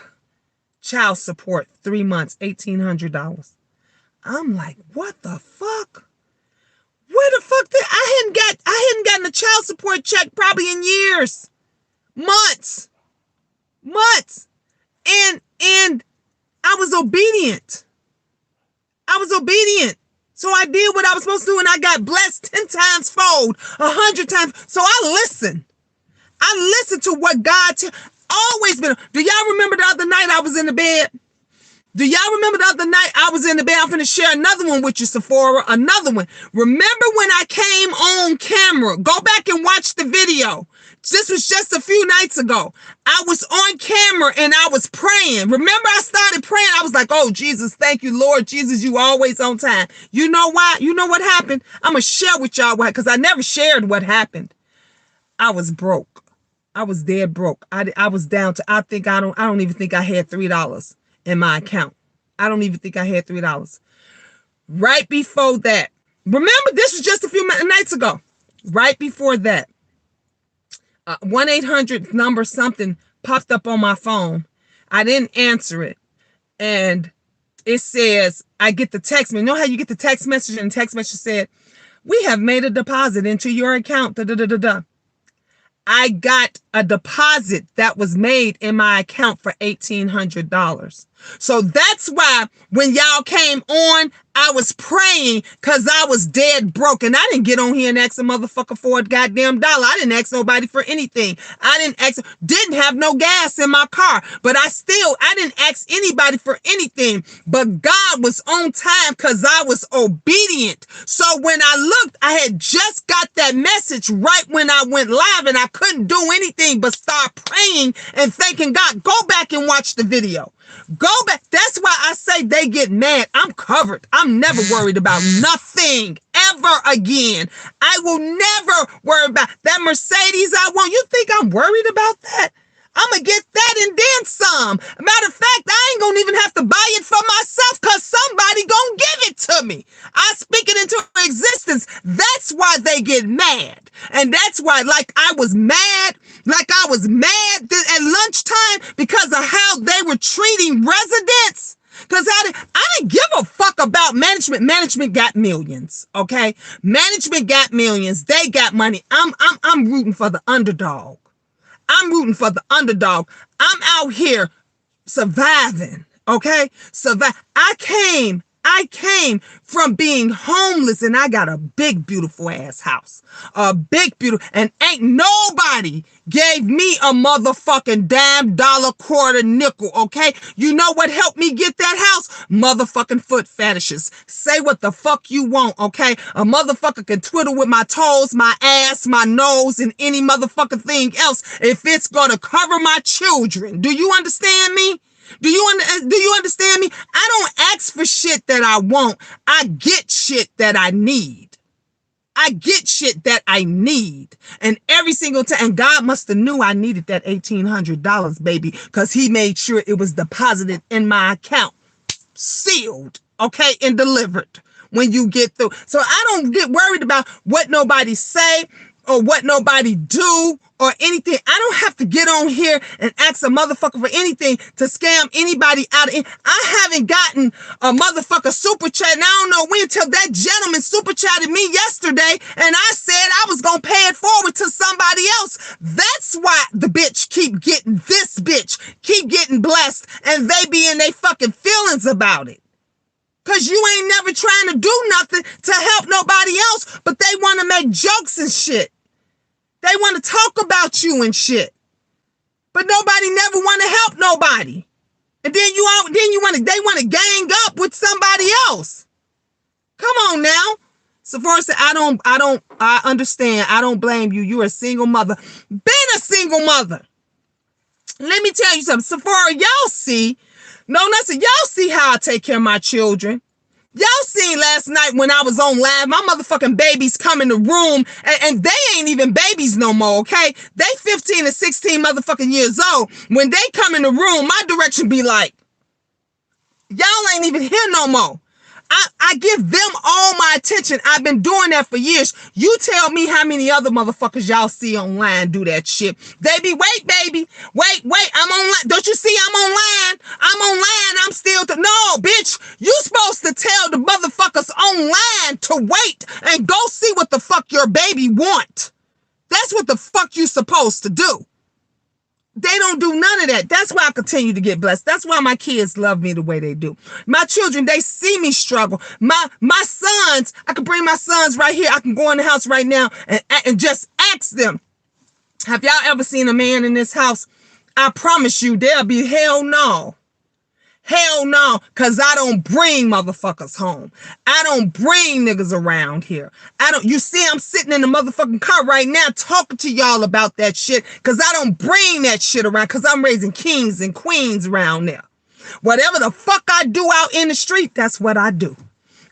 Child support, 3 months, $1,800. I'm like, what the fuck? Where the fuck did I hadn't gotten a child support check probably in years. Months. And I was obedient. So I did what I was supposed to do, and I got blessed 10 times fold, 100 times. So I listened. I listened to what God always been. Do y'all remember the other night I was in the bed? Do y'all remember the other night I was in the bed? I'm finna share another one with you, Sephora. Another one. Remember when I came on camera? Go back and watch the video. This was just a few nights ago. I was on camera and I was praying. Remember I started praying. I was like, oh, Jesus, thank you, Lord. Jesus, you always on time. You know why? You know what happened? I'm going to share with y'all what, because I never shared what happened. I was broke. I was dead broke. I was down to, I don't even think I had $3 in my account. I don't even think I had $3. Right before that, remember this was just a few nights ago. Right before that, 1-800 number something popped up on my phone. I didn't answer it. And it says, I get the text. You know how you get the text message, and the text message said, we have made a deposit into your account. Da, da, da, da, da. I got a deposit that was made in my account for $1,800. So that's why when y'all came on, I was praying because I was dead broke. And I didn't get on here and ask a motherfucker for a goddamn dollar. I didn't ask nobody for anything. Didn't have no gas in my car. But I didn't ask anybody for anything. But God was on time because I was obedient. So when I looked, I had just got that message right when I went live, and I couldn't do anything but start praying and thanking God. Go back and watch the video. Go back. That's why I say they get mad. I'm covered. I'm never worried about nothing ever again. I will never worry about that Mercedes I want. You think I'm worried about that? I'm going to get that and then some. Matter of fact, I ain't going to even have to buy it for myself because somebody going to give it to me. I speak it into existence. That's why they get mad. And that's why, like I was mad at lunchtime because of how they were treating residents. Because I didn't give a fuck about management. Management got millions, okay? Management got millions. They got money. I'm rooting for the underdog. I'm rooting for the underdog. I'm out here surviving, okay? I I came from being homeless and I got a big, beautiful ass house. A big, beautiful, and ain't nobody gave me a motherfucking dime, dollar, quarter, nickel, okay? You know what helped me get that house? Motherfucking foot fetishes. Say what the fuck you want, okay? A motherfucker can twiddle with my toes, my ass, my nose, and any motherfucking thing else if it's gonna cover my children. Do you understand me? Do you understand me? I don't ask for shit that I want. I get shit that I need. I get shit that I need. And every single time, and God must have knew I needed that $1,800, baby, because he made sure it was deposited in my account, sealed, okay, and delivered when you get through. So I don't get worried about what nobody say or what nobody do or anything. I don't have to get on here and ask a motherfucker for anything to scam anybody out of it. I haven't gotten a motherfucker super chat, and I don't know when, till that gentleman super chatted me yesterday, and I said I was gonna pay it forward to somebody else. That's why the bitch keep getting blessed, and they be in they fucking feelings about it. Cause you ain't never trying to do nothing to help nobody else, but they want to make jokes and shit. They want to talk about you and shit. But nobody never want to help nobody. And then they want to gang up with somebody else. Come on now. Sephora said, I understand. I don't blame you. You're a single mother. Been a single mother. Let me tell you something. Sephora, y'all see how I take care of my children. Y'all seen last night when I was on live, my motherfucking babies come in the room, and they ain't even babies no more, okay? They 15 and 16 motherfucking years old. When they come in the room, my direction be like, y'all ain't even here no more. I give them all my attention. I've been doing that for years. You tell me how many other motherfuckers y'all see online do that shit. They be, wait, baby. Wait, I'm online. Don't you see I'm online? I'm online. I'm still, no, bitch. You supposed to tell the motherfuckers online to wait and go see what the fuck your baby want. That's what the fuck you supposed to do. They don't do none of that. That's why I continue to get blessed. That's why my kids love me the way they do. My children, they see me struggle. My sons, I can bring my sons right here. I can go in the house right now and just ask them, have y'all ever seen a man in this house? I promise you, there'll be hell no. Hell no, because I don't bring motherfuckers home. I don't bring niggas around here. You see, I'm sitting in the motherfucking car right now talking to y'all about that shit because I don't bring that shit around because I'm raising kings and queens around there. Whatever the fuck I do out in the street, that's what I do.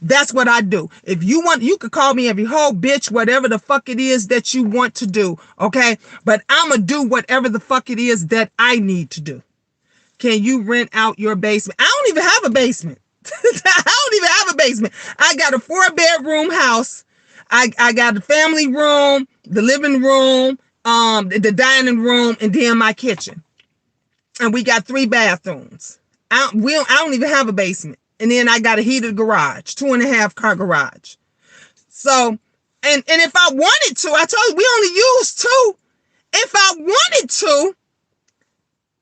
That's what I do. If you want, you could call me every whole bitch, whatever the fuck it is that you want to do, okay? But I'ma do whatever the fuck it is that I need to do. Can you rent out your basement? I don't even have a basement. I don't even have a basement. I got a 4-bedroom house. I got the family room, the living room, the dining room, and then my kitchen. And we got 3 bathrooms. I don't even have a basement. And then I got a heated garage, 2.5 car garage. So, and if I wanted to, I told you we only use 2. If I wanted to,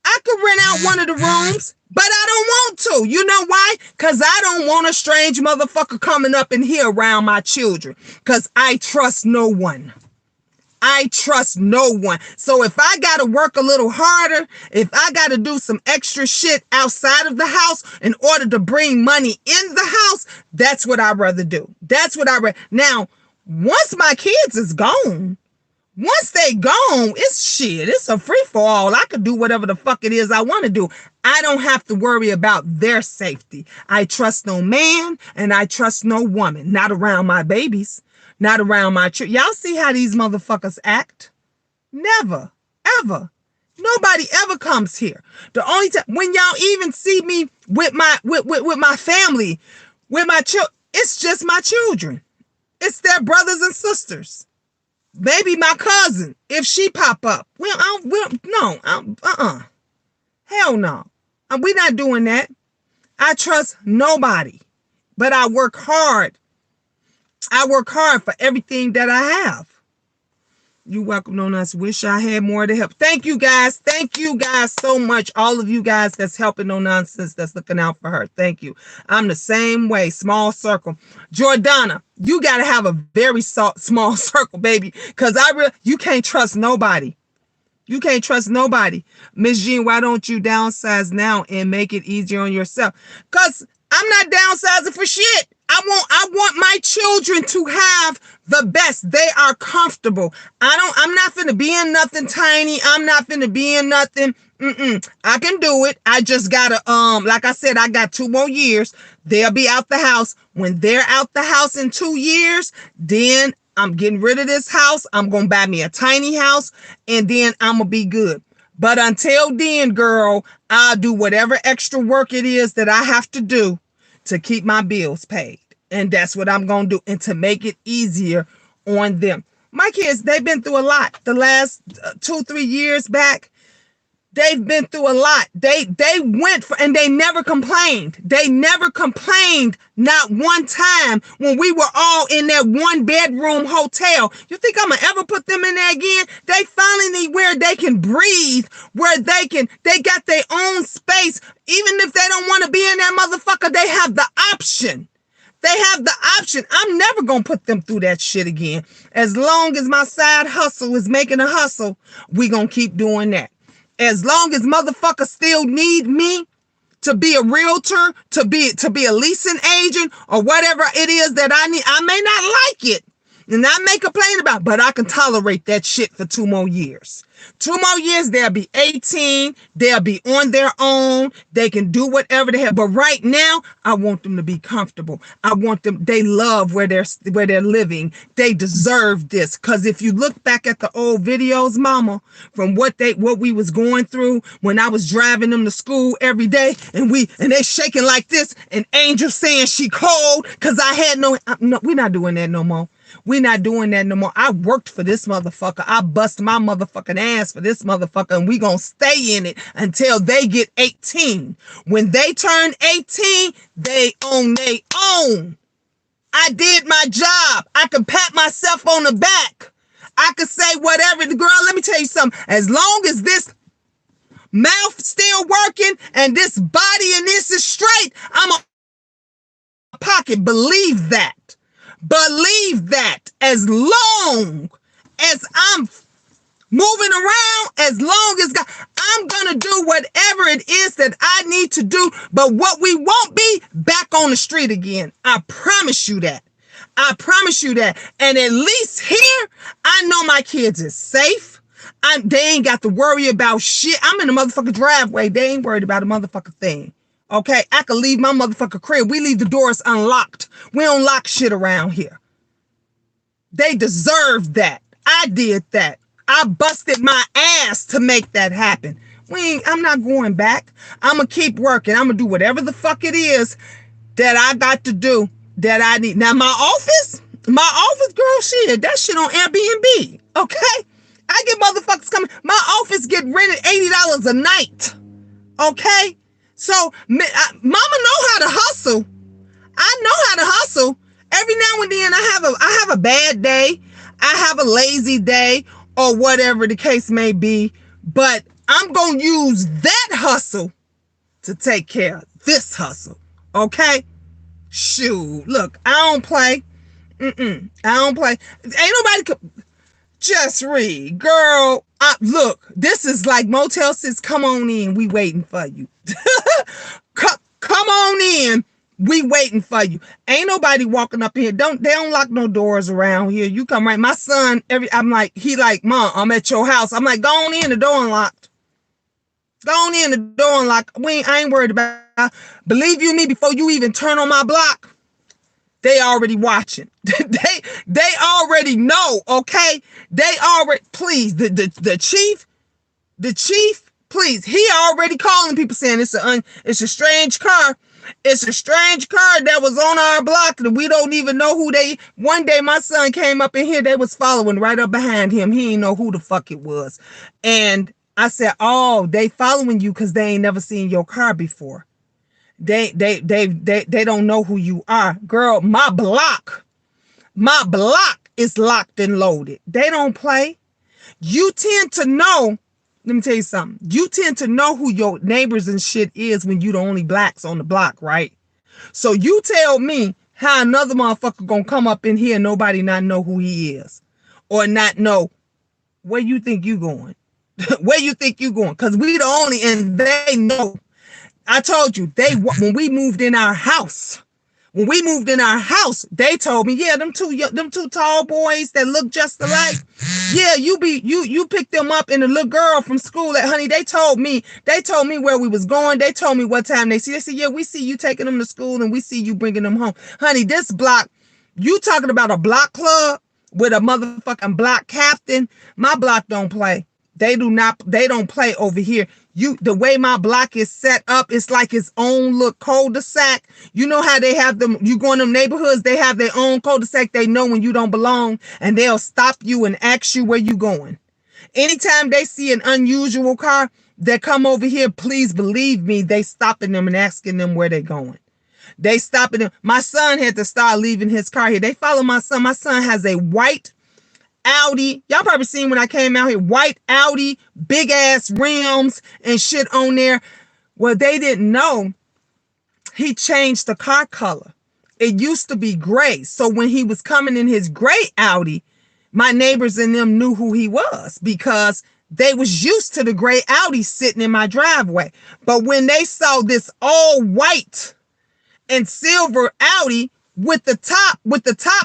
I could rent out one of the rooms, but I don't want to. You know why? Because I don't want a strange motherfucker coming up in here around my children. Because I trust no one. I trust no one. So if I got to work a little harder, if I got to do some extra shit outside of the house in order to bring money in the house, that's what I'd rather do. That's what I'd rather. Now, once my kids is gone, once they gone, it's a free-for-all. I could do whatever the fuck it is I want to do. I don't have to worry about their safety. I trust no man and I trust no woman. Not around my babies. Not around my children. Y'all see how these motherfuckers act? Never, ever. Nobody ever comes here. The only time when y'all even see me with my family, with my children, it's just my children. It's their brothers and sisters. Maybe my cousin, if she pop up. Hell no. We're not doing that. I trust nobody, but I work hard. I work hard for everything that I have. You welcome on us. Wish I had more to help. Thank you guys. Thank you guys so much. All of you guys that's helping No Nonsense, that's looking out for her. Thank you. I'm the same way. Small circle. Jordana, you got to have a very small circle, baby, because you can't trust nobody. You can't trust nobody. Miss Jean, why don't you downsize now and make it easier on yourself? Because I'm not downsizing for shit. I want my children to have the best. They are comfortable. I'm not finna be in nothing tiny. I'm not finna be in nothing. I can do it. I just gotta, like I said, I got 2 more years. They'll be out the house. When they're out the house in 2 years, then I'm getting rid of this house. I'm gonna buy me a tiny house, and then I'm gonna be good. But until then, girl, I'll do whatever extra work it is that I have to do to keep my bills paid. And that's what I'm going to do. And to make it easier on them. My kids, they've been through a lot. The last 2-3 years back, they've been through a lot. They went for, and they never complained. They never complained, not one time, when we were all in that 1-bedroom hotel. You think I'm going to ever put them in there again? They finally need where they can breathe, where they got their own space. Even if they don't want to be in that motherfucker, they have the option. They have the option. I'm never going to put them through that shit again. As long as my side hustle is making a hustle, we going to keep doing that. As long as motherfuckers still need me to be a realtor, to be a leasing agent, or whatever it is that I need, I may not like it, and I may complain about it, but I can tolerate that shit for 2 more years. 2 more years, they'll be 18. They'll be on their own. They can do whatever they have. But right now, I want them to be comfortable. I want them, they love where they're living. They deserve this. Because if you look back at the old videos, mama, from what we was going through when I was driving them to school every day, and they shaking like this, and Angel saying she cold because I had no, we're not doing that no more. We're not doing that no more. I worked for this motherfucker. I bust my motherfucking ass for this motherfucker, and we gonna stay in it until they get 18. When they turn 18, they own their own. I did my job. I can pat myself on the back. I could say whatever. Girl, let me tell you something. As long as this mouth still working and this body and this is straight, I'm a pocket. Believe that. Believe that. As long as I'm moving around, as long as God, I'm going to do whatever it is that I need to do. But what we won't be, back on the street again. I promise you that. I promise you that. And at least here, I know my kids is safe. They ain't got to worry about shit. I'm in the motherfucking driveway. They ain't worried about a motherfucking thing. Okay, I could leave my motherfucking crib. We leave the doors unlocked. We don't lock shit around here. They deserve that. I did that. I busted my ass to make that happen. I'm not going back. I'm going to keep working. I'm going to do whatever the fuck it is that I got to do that I need. Now, my office, girl, shit, that shit on Airbnb. Okay? I get motherfuckers coming. My office get rented $80 a night. Okay? So, mama know how to hustle. I know how to hustle. Every now and then I have a bad day. I have a lazy day or whatever the case may be. But I'm going to use that hustle to take care of this hustle. Okay? Shoot. Look, I don't play. I don't play. Ain't nobody... Just read. Girl, look, this is like Motel 6. Come on in. We waiting for you. Come on in. We waiting for you. Ain't nobody walking up here. They don't lock no doors around here. You come right. My son, he like, Mom, I'm at your house. I'm like, go on in, the door unlocked. Go on in, the door unlocked. I ain't worried about. Believe you me, before you even turn on my block, they already watching. They already know, okay? They already, please, the chief, please, he already calling people saying it's a strange car. It's a strange car that was on our block and we don't even know who one day my son came up in here, they was following right up behind him. He didn't know who the fuck it was. And I said, oh, they following you because they ain't never seen your car before. They don't know who you are. Girl, my block is locked and loaded. They don't play. You tend to know, let me tell you something. You tend to know who your neighbors and shit is when you the only blacks on the block, right? So you tell me how another motherfucker gonna come up in here and nobody not know who he is, or not know where you think you going. Where you think you going? Because we the only, and they know. I told you, when we moved in our house, they told me, yeah, them two tall boys that look just alike. Yeah, you picked them up, and the little girl from school honey, they told me where we was going. They told me what time they said, yeah, we see you taking them to school and we see you bringing them home. Honey, this block, you talking about a block club with a motherfucking block captain. My block don't play. They don't play over here. The way my block is set up, it's like its own little cul-de-sac. You know how they have them, you go in them neighborhoods, they have their own cul-de-sac. They know when you don't belong, and they'll stop you and ask you where you going. Anytime they see an unusual car that come over here, please believe me, they stopping them and asking them where they going. They stopping them. My son had to start leaving his car here. They follow my son. My son has a white Audi. Y'all probably seen when I came out here, white Audi, big ass rims and shit on there. Well, they didn't know he changed the car color. It used to be gray. So when he was coming in his gray Audi, my neighbors and them knew who he was because they was used to the gray Audi sitting in my driveway. But when they saw this all white and silver Audi with the top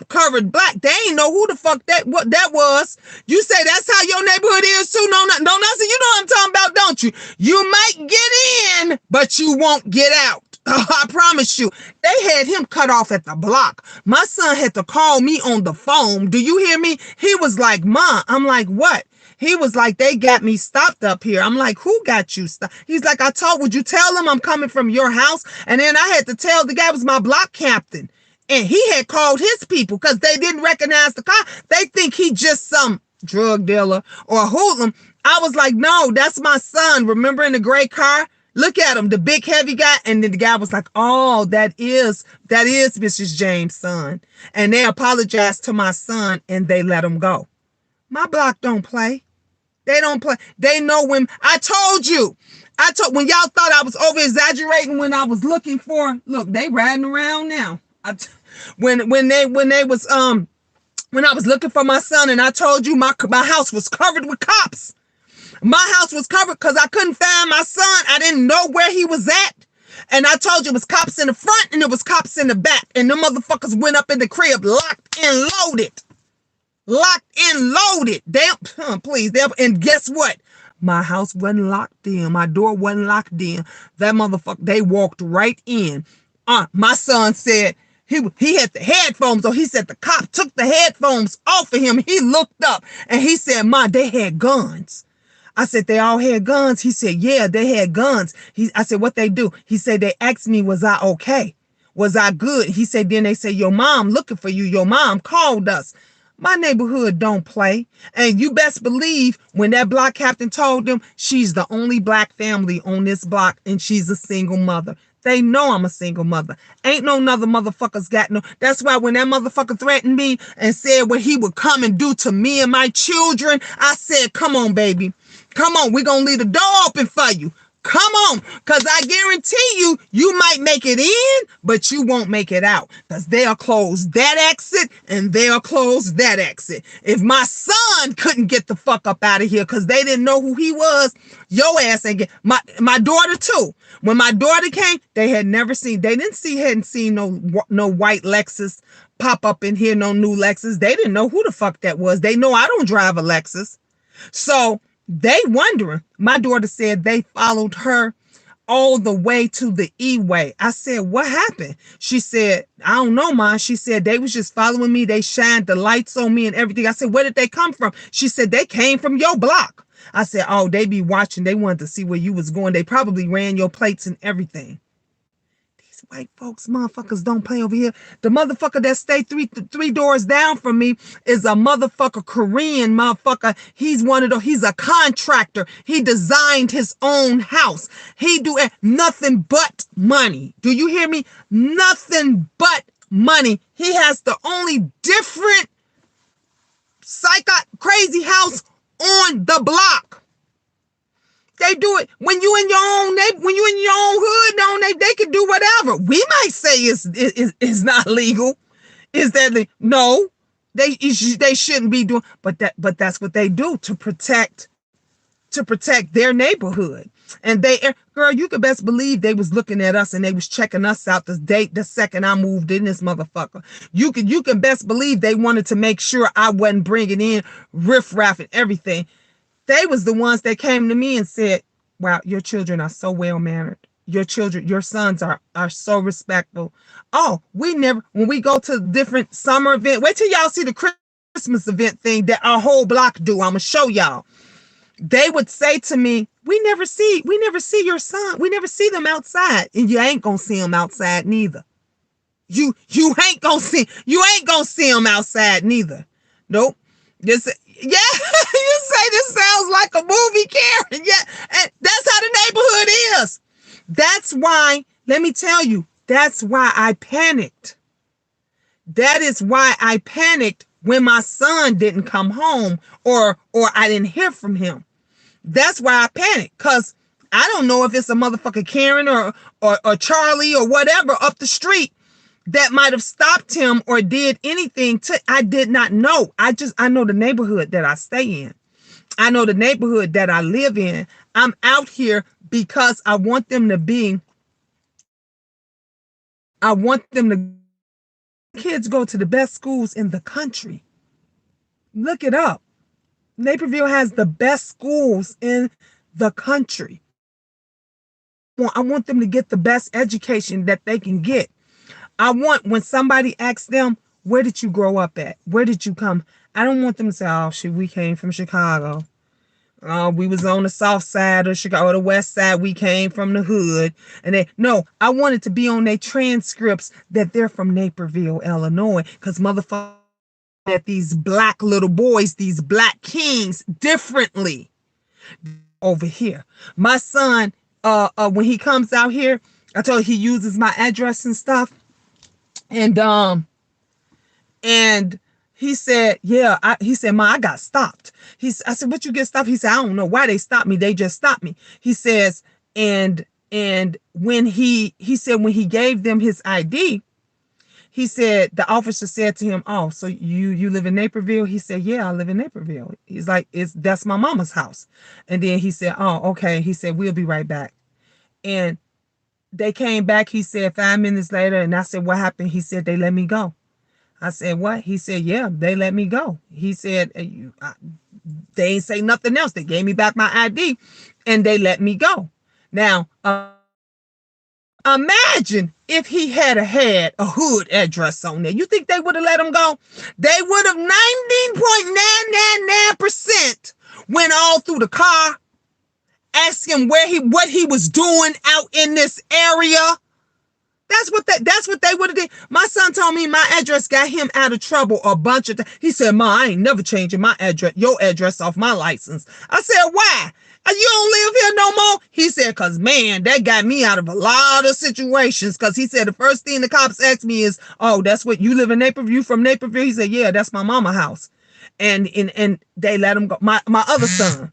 covered black, they ain't know who the fuck what that was. You say that's how your neighborhood is too? No, you know what I'm talking about, don't you? You might get in, but you won't get out. I promise you. They had him cut off at the block. My son had to call me on the phone. Do you hear me? He was like, "Ma." I'm like, "What?" He was like, "They got me stopped up here." I'm like, "Who got you stopped?" He's like, would you tell them I'm coming from your house?" And then I had to tell the guy was my block captain. And he had called his people because they didn't recognize the car. They think he just some drug dealer or a hoodlum. I was like, "No, that's my son. Remember in the gray car? Look at him, the big heavy guy." And then the guy was like, "Oh, that is Mrs. James' son." And they apologized to my son and they let him go. My block don't play. They don't play. They know when I told you. When y'all thought I was over exaggerating when I was looking for, look, they riding around now. When I was looking for my son, and I told you my house was covered with cops. My house was covered because I couldn't find my son. I didn't know where he was at. And I told you it was cops in the front and it was cops in the back. And them motherfuckers went up in the crib, locked and loaded. Please. And guess what? My house wasn't locked in. My door wasn't locked in. That motherfucker, they walked right in. My son said, he had the headphones, so he said the cop took the headphones off of him. He looked up and he said, "Ma, they had guns." I said, "They all had guns?" He said, "Yeah, they had guns." I said, "What they do?" He said, "They asked me, was I okay? Was I good?" He said, "Then they said, your mom looking for you. Your mom called us." My neighborhood don't play. And you best believe when that block captain told them she's the only black family on this block and she's a single mother. They know I'm a single mother. Ain't no other motherfuckers got no. That's why when that motherfucker threatened me and said what he would come and do to me and my children, I said, "Come on, baby. Come on. We're going to leave the door open for you. Come on." Because I guarantee you, you might make it in, but you won't make it out. Because they'll close that exit and they'll close that exit. If my son couldn't get the fuck up out of here because they didn't know who he was, your ass ain't get. My daughter too. When my daughter came, they hadn't seen no white Lexus pop up in here, no new Lexus. They didn't know who the fuck that was. They know I don't drive a Lexus. So they wondering. My daughter said they followed her all the way to the E-way. I said, "What happened?" She said, "I don't know, Ma." She said, "They was just following me. They shined the lights on me and everything." I said, "Where did they come from?" She said, "They came from your block." I said, "Oh, they be watching. They wanted to see where you was going. They probably ran your plates and everything." These white folks, motherfuckers don't play over here. The motherfucker that stay three doors down from me is a motherfucker Korean motherfucker. He's a contractor. He designed his own house. He do nothing but money. Do you hear me? Nothing but money. He has the only different crazy house on the block. They do it when you in your own when you in your own hood. They can do whatever. We might say it's not legal. Is that no? They shouldn't be doing, but that's what they do to protect their neighborhood. And girl, you could best believe they was looking at us and they was checking us out the second I moved in this motherfucker. You can best believe they wanted to make sure I wasn't bringing in riffraff and everything. They was the ones that came to me and said, wow, your children are so well mannered. Your sons are so respectful. Oh, when we go to different summer event, wait till y'all see the Christmas event thing that our whole block do. I'm gonna show y'all. They would say to me, we never see your son. We never see them outside. And you ain't gonna see them outside neither. You ain't gonna see them outside neither. Nope. You say this sounds like a movie, Karen. Yeah, and that's how the neighborhood is. That's why, let me tell you, that's why I panicked. That is why I panicked when my son didn't come home or I didn't hear from him. That's why I panicked, because I don't know if it's a motherfucker Karen or Charlie or whatever up the street that might have stopped him or did anything I did not know. I know the neighborhood that I stay in. I know the neighborhood that I live in. I'm out here because I want them to kids go to the best schools in the country. Look it up. Naperville has the best schools in the country. I want them to get the best education that they can get. I want, when somebody asks them, where did you grow up at? Where did you come? I don't want them to say, oh, shit, we came from Chicago. We was on the south side of Chicago, or the west side. We came from the hood. No, I want it to be on their transcripts that they're from Naperville, Illinois, because motherfuckers at these black little boys, these black kings, differently over here. My son, when he comes out here, I told you he uses my address and stuff. And he said, yeah, he said, Ma, I got stopped. I said, what you get stopped? He said, I don't know why they stopped me. They just stopped me. He says, and when he said, when he gave them his ID, he said, the officer said to him, oh, so you live in Naperville? He said, yeah, I live in Naperville. He's like, that's my mama's house. And then he said, oh, okay. He said, we'll be right back. And they came back, he said, 5 minutes later, and I said, what happened? He said, they let me go. I said, what? He said, yeah, they let me go. He said, they ain't say nothing else. They gave me back my ID, and they let me go. Now, imagine if he had a hood address on there. You think they would have let him go? They would have 19.999% went all through the car, asked him what he was doing out in this area. That's what they would have did. My son told me my address got him out of trouble a bunch of times. He said, Ma, I ain't never changing your address off my license. I said, why? You don't live here no more? He said, because, man, that got me out of a lot of situations. Because he said the first thing the cops asked me is, oh, that's what you live in Naperville? You from Naperville? He said, yeah, that's my mama's house. And they let him go. My other son,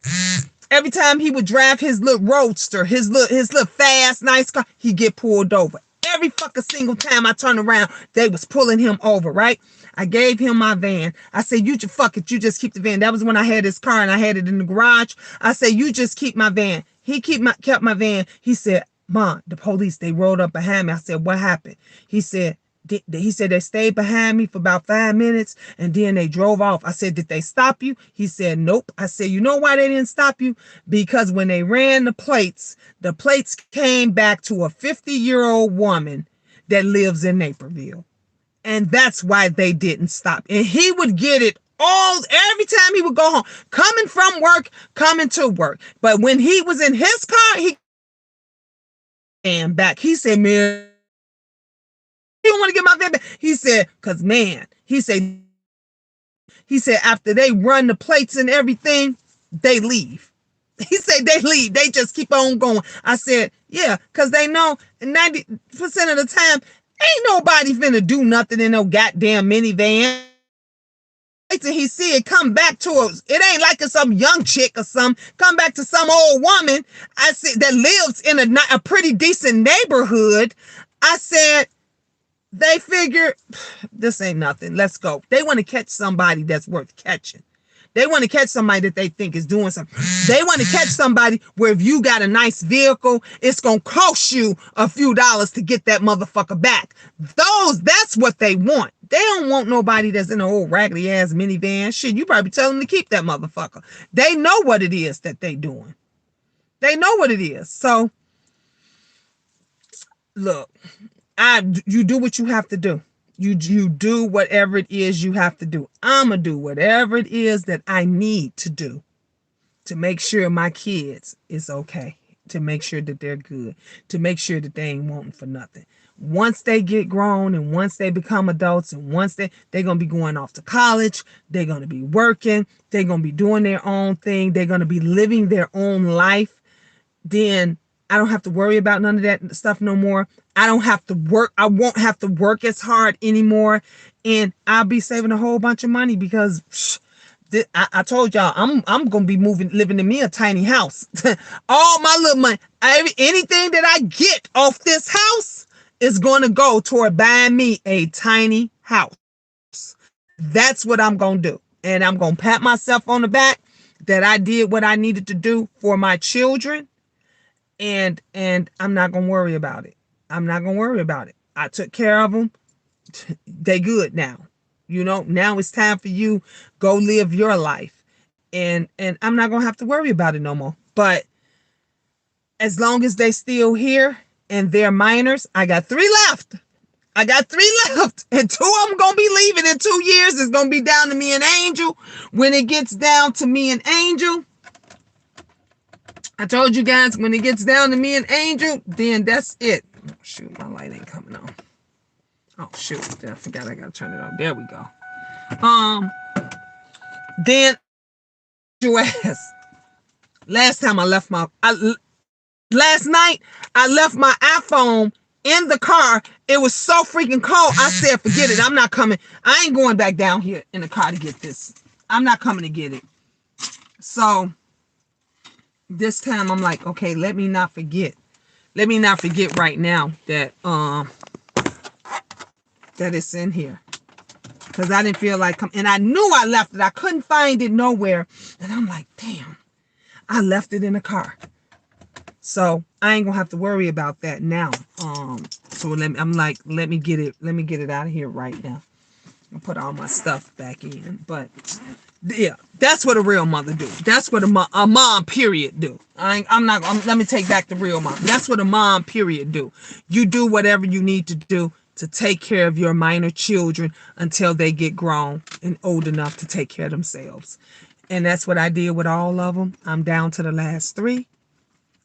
every time he would drive his little roadster, his little fast, nice car, he'd get pulled over. Every fucking single time I turned around, they was pulling him over, right? I gave him my van. I said, you just keep the van. That was when I had his car and I had it in the garage. I said, you just keep my van. He kept my van. He said, Ma, the police, they rolled up behind me. I said, what happened? He said they stayed behind me for about 5 minutes and then they drove off. I said, did they stop you? He said, nope. I said, you know why they didn't stop you? Because when they ran the plates came back to a 50-year-old woman that lives in Naperville. And that's why they didn't stop. And he would get it every time he would go home, coming from work, coming to work. But when he was in his car, he came back. He said, man, you don't want to get my van back? He said, because, man, he said, after they run the plates and everything, they leave. He said they leave. They just keep on going. I said, yeah, because they know 90% of the time, ain't nobody finna do nothing in no goddamn minivan. till he see it come back to us. It ain't like it's some young chick or some come back to some old woman. I said that lives in a pretty decent neighborhood. I said, they figure this ain't nothing. Let's go. They want to catch somebody that's worth catching. They want to catch somebody that they think is doing something. They want to catch somebody where if you got a nice vehicle, it's going to cost you a few dollars to get that motherfucker back. That's what they want. They don't want nobody that's in an old raggedy ass minivan. Shit, you probably tell them to keep that motherfucker. They know what it is that they doing. They know what it is. So, look, you do what you have to do. You do whatever it is you have to do. I'm going to do whatever it is that I need to do to make sure my kids is okay, to make sure that they're good, to make sure that they ain't wanting for nothing. Once they get grown and once they become adults and once they're going to be going off to college, they're going to be working, they're going to be doing their own thing, they're going to be living their own life, then I don't have to worry about none of that stuff no more. I don't have to work. I won't have to work as hard anymore. And I'll be saving a whole bunch of money because I told y'all, I'm going to be living in me a tiny house. All my little money, anything that I get off this house is going to go toward buying me a tiny house. That's what I'm going to do. And I'm going to pat myself on the back that I did what I needed to do for my children. And I'm not going to worry about it. I'm not going to worry about it. I took care of them. They good now. You know, now it's time for you. Go live your life. And I'm not going to have to worry about it no more. But as long as they still here and they're minors, I got 3 left. And 2 of them going to be leaving in 2 years. It's going to be down to me and Angel. When it gets down to me and Angel, I told you guys, when it gets down to me and Angel, then that's it. Oh, shoot, my light ain't coming on. Oh, shoot, I forgot I got to turn it on. There we go. Then, your ass. Last night, I left my iPhone in the car. It was so freaking cold. I said, forget it. I'm not coming. I ain't going back down here in the car to get this. I'm not coming to get it. So, this time I'm like, okay, let me not forget. Let me not forget right now that that it's in here. Because I didn't feel like and I knew I left it. I couldn't find it nowhere. And I'm like, damn, I left it in the car. So I ain't gonna have to worry about that now. So I'm like, let me get it out of here right now. I'll put all my stuff back in. But yeah, that's what a real mother do. That's what a mom period do. Let me take back the real mom. That's what a mom period do. You do whatever you need to do to take care of your minor children until they get grown and old enough to take care of themselves. And that's what I did with all of them. I'm down to the last 3.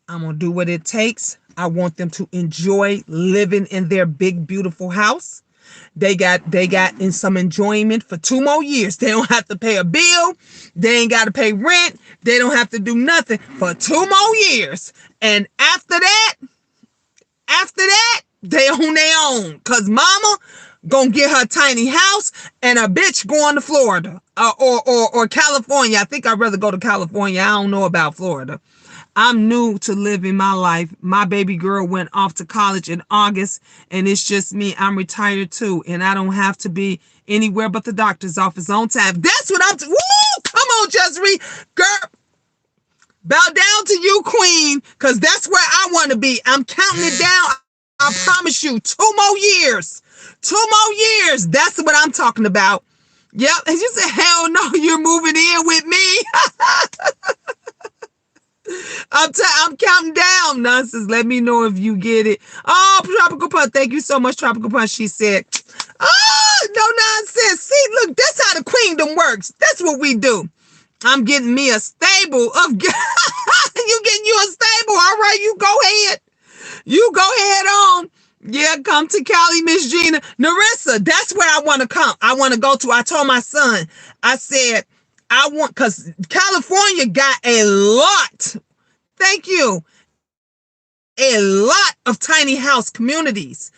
I'm going to do what it takes. I want them to enjoy living in their big, beautiful house. They got in some enjoyment for 2 more years. They don't have to pay a bill. They ain't got to pay rent. They don't have to do nothing for 2 more years. And after that, they own their own. Cause mama gonna get her tiny house and a bitch going to Florida or California. I think I'd rather go to California. I don't know about Florida. I'm new to living my life. My baby girl went off to college in August, and it's just me. I'm retired too, and I don't have to be anywhere but the doctor's office on time. That's what I'm. Woo! Come on, Just Read, girl. Bow down to you, Queen, because that's where I want to be. I'm counting it down. I promise you, 2 more years. 2 more years. That's what I'm talking about. Yep. And you said, hell no, you're moving in with me. I'm counting down. Nonsense. Let me know if you get it. Oh, Tropical Punch. Thank you so much, Tropical Punch. She said, oh, no nonsense. See, look, that's how the queendom works. That's what we do. I'm getting me a stable of you getting you a stable. All right, you go ahead. You go ahead on. Yeah, come to Cali, Miss Gina. Narissa, that's where I want to come. I want to go to. I told my son, I said, because California got a lot. Thank you. A lot of tiny house communities.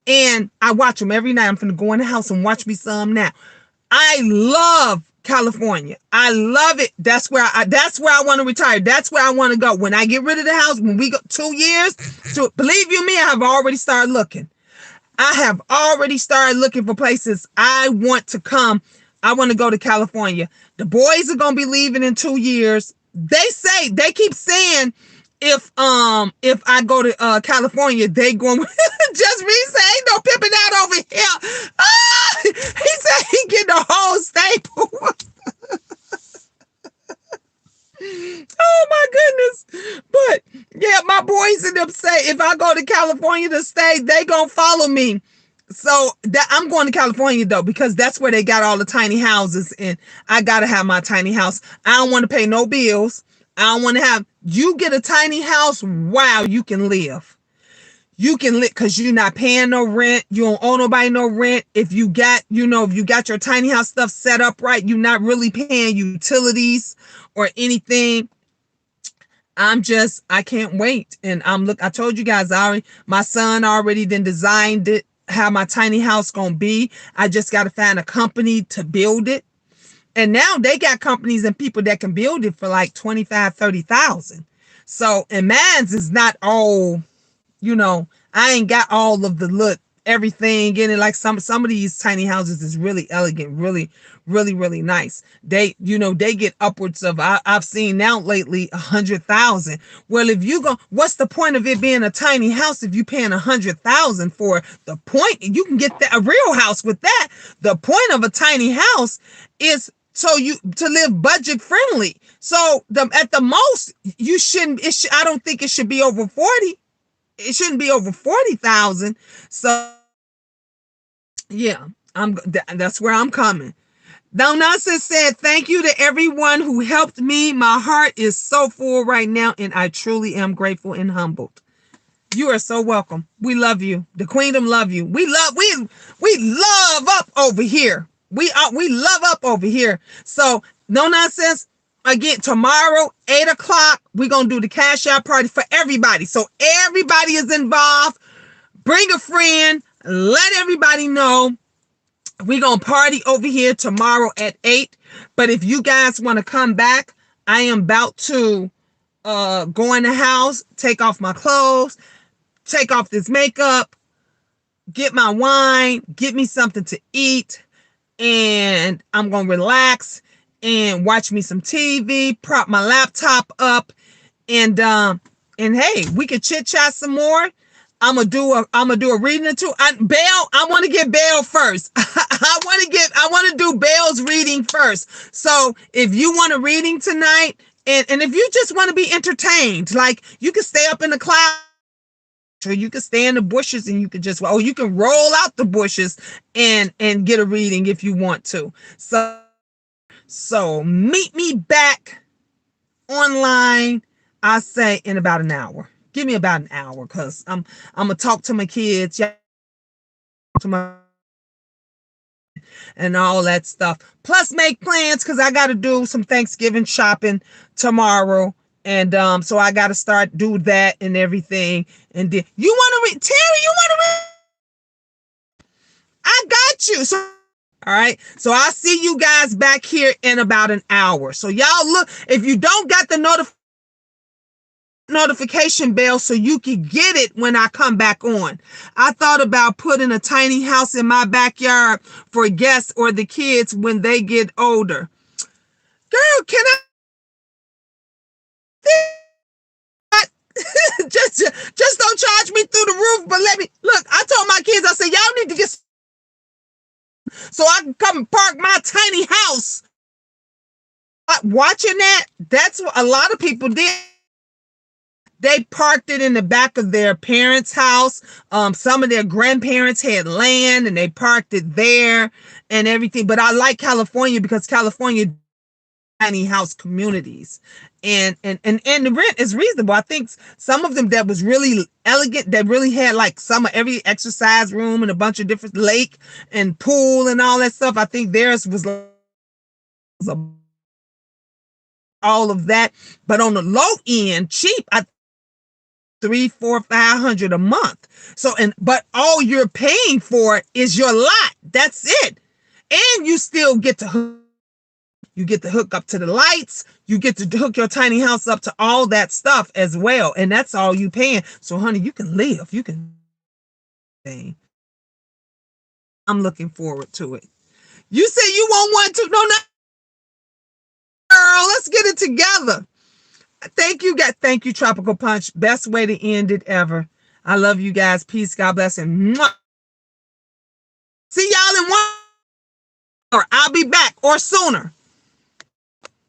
And I watch them every night. I'm finna go in the house and watch me some now. I love California. I love it. That's where I want to retire. That's where I want to go. When I get rid of the house, when we go 2 years, so believe you me, I have already started looking. I have already started looking for places I want to come. I want to go to California. The boys are going to be leaving in 2 years. They keep saying if I go to California, they going just me say ain't no pimping out over here. He said he get the whole staple. Oh my goodness. But yeah, my boys and them say if I go to California to stay, they gonna follow me. So that I'm going to California though, because that's where they got all the tiny houses, and I gotta have my tiny house. I don't want to pay no bills. I don't want to have, you get a tiny house, wow, you can live. You can live because you're not paying no rent. You don't owe nobody no rent. If you got, if you got your tiny house stuff set up right, you're not really paying utilities or anything. I can't wait. And I told you guys my son already then designed it, how my tiny house gonna be. I just got to find a company to build it. And now they got companies and people that can build it for like 25, 30,000. So, and mine's is not all, I ain't got all of the look, everything in it. Like some of these tiny houses is really elegant, really, really, really nice. They get upwards of, I've seen now lately 100,000. Well, if you go, what's the point of it being a tiny house if you paying 100,000 for the point? You can get a real house with that. The point of a tiny house is to live budget friendly. So at the most you shouldn't, I don't think it should be over 40. It shouldn't be over 40,000. So yeah, that's where I'm coming. No Nonsense said, thank you to everyone who helped me. My heart is so full right now, and I truly am grateful and humbled. You are so welcome. We love you. The Queendom love you. We love up over here. We love up over here. So No Nonsense. Again, tomorrow, 8:00, we're going to do the cash out party for everybody. So everybody is involved. Bring a friend. Let everybody know. We're going to party over here tomorrow at 8. But if you guys want to come back, I am about to go in the house, take off my clothes, take off this makeup, get my wine, get me something to eat, and I'm going to relax and watch me some TV, prop my laptop up, and hey, we can chit chat some more. I'm gonna do a reading or two. I want to get Belle first. I want to do Belle's reading first. So if you want a reading tonight, and if you just want to be entertained, like you can stay up in the cloud, or you can stay in the bushes, and you can you can roll out the bushes and get a reading if you want to. So meet me back online, I say, in about an hour. Give me about an hour, because I'm gonna talk to my kids, and all that stuff. Plus make plans, because I gotta do some Thanksgiving shopping tomorrow. And so I gotta do that and everything. And then you wanna read, Terry, you wanna read? I got you. So all right. So I'll see you guys back here in about an hour. So y'all look, if you don't got the notification bell so you can get it when I come back on. I thought about putting a tiny house in my backyard for guests or the kids when they get older. Girl, can I just don't charge me through the roof, but let me look. I told my kids, I said, y'all need to get so I can come and park my tiny house. Watching that's what a lot of people did. They parked it in the back of their parents' house. Some of their grandparents had land and they parked it there and everything. But I like California because California tiny house communities, and the rent is reasonable. I think some of them that was really elegant, that really had like every exercise room and a bunch of different lake and pool and all that stuff. I think theirs was all of that, but on the low end, cheap. $300, $400, $500 a month. So, but all you're paying for is your lot. That's it. And you still get to You get to hook up to the lights. You get to hook your tiny house up to all that stuff as well. And that's all you paying. So, honey, you can live. You can. I'm looking forward to it. You say you want one too. No, girl, let's get it together. Thank you, guys. Thank you, Tropical Punch. Best way to end it ever. I love you guys. Peace. God bless. And mwah. See y'all in one hour. I'll be back or sooner.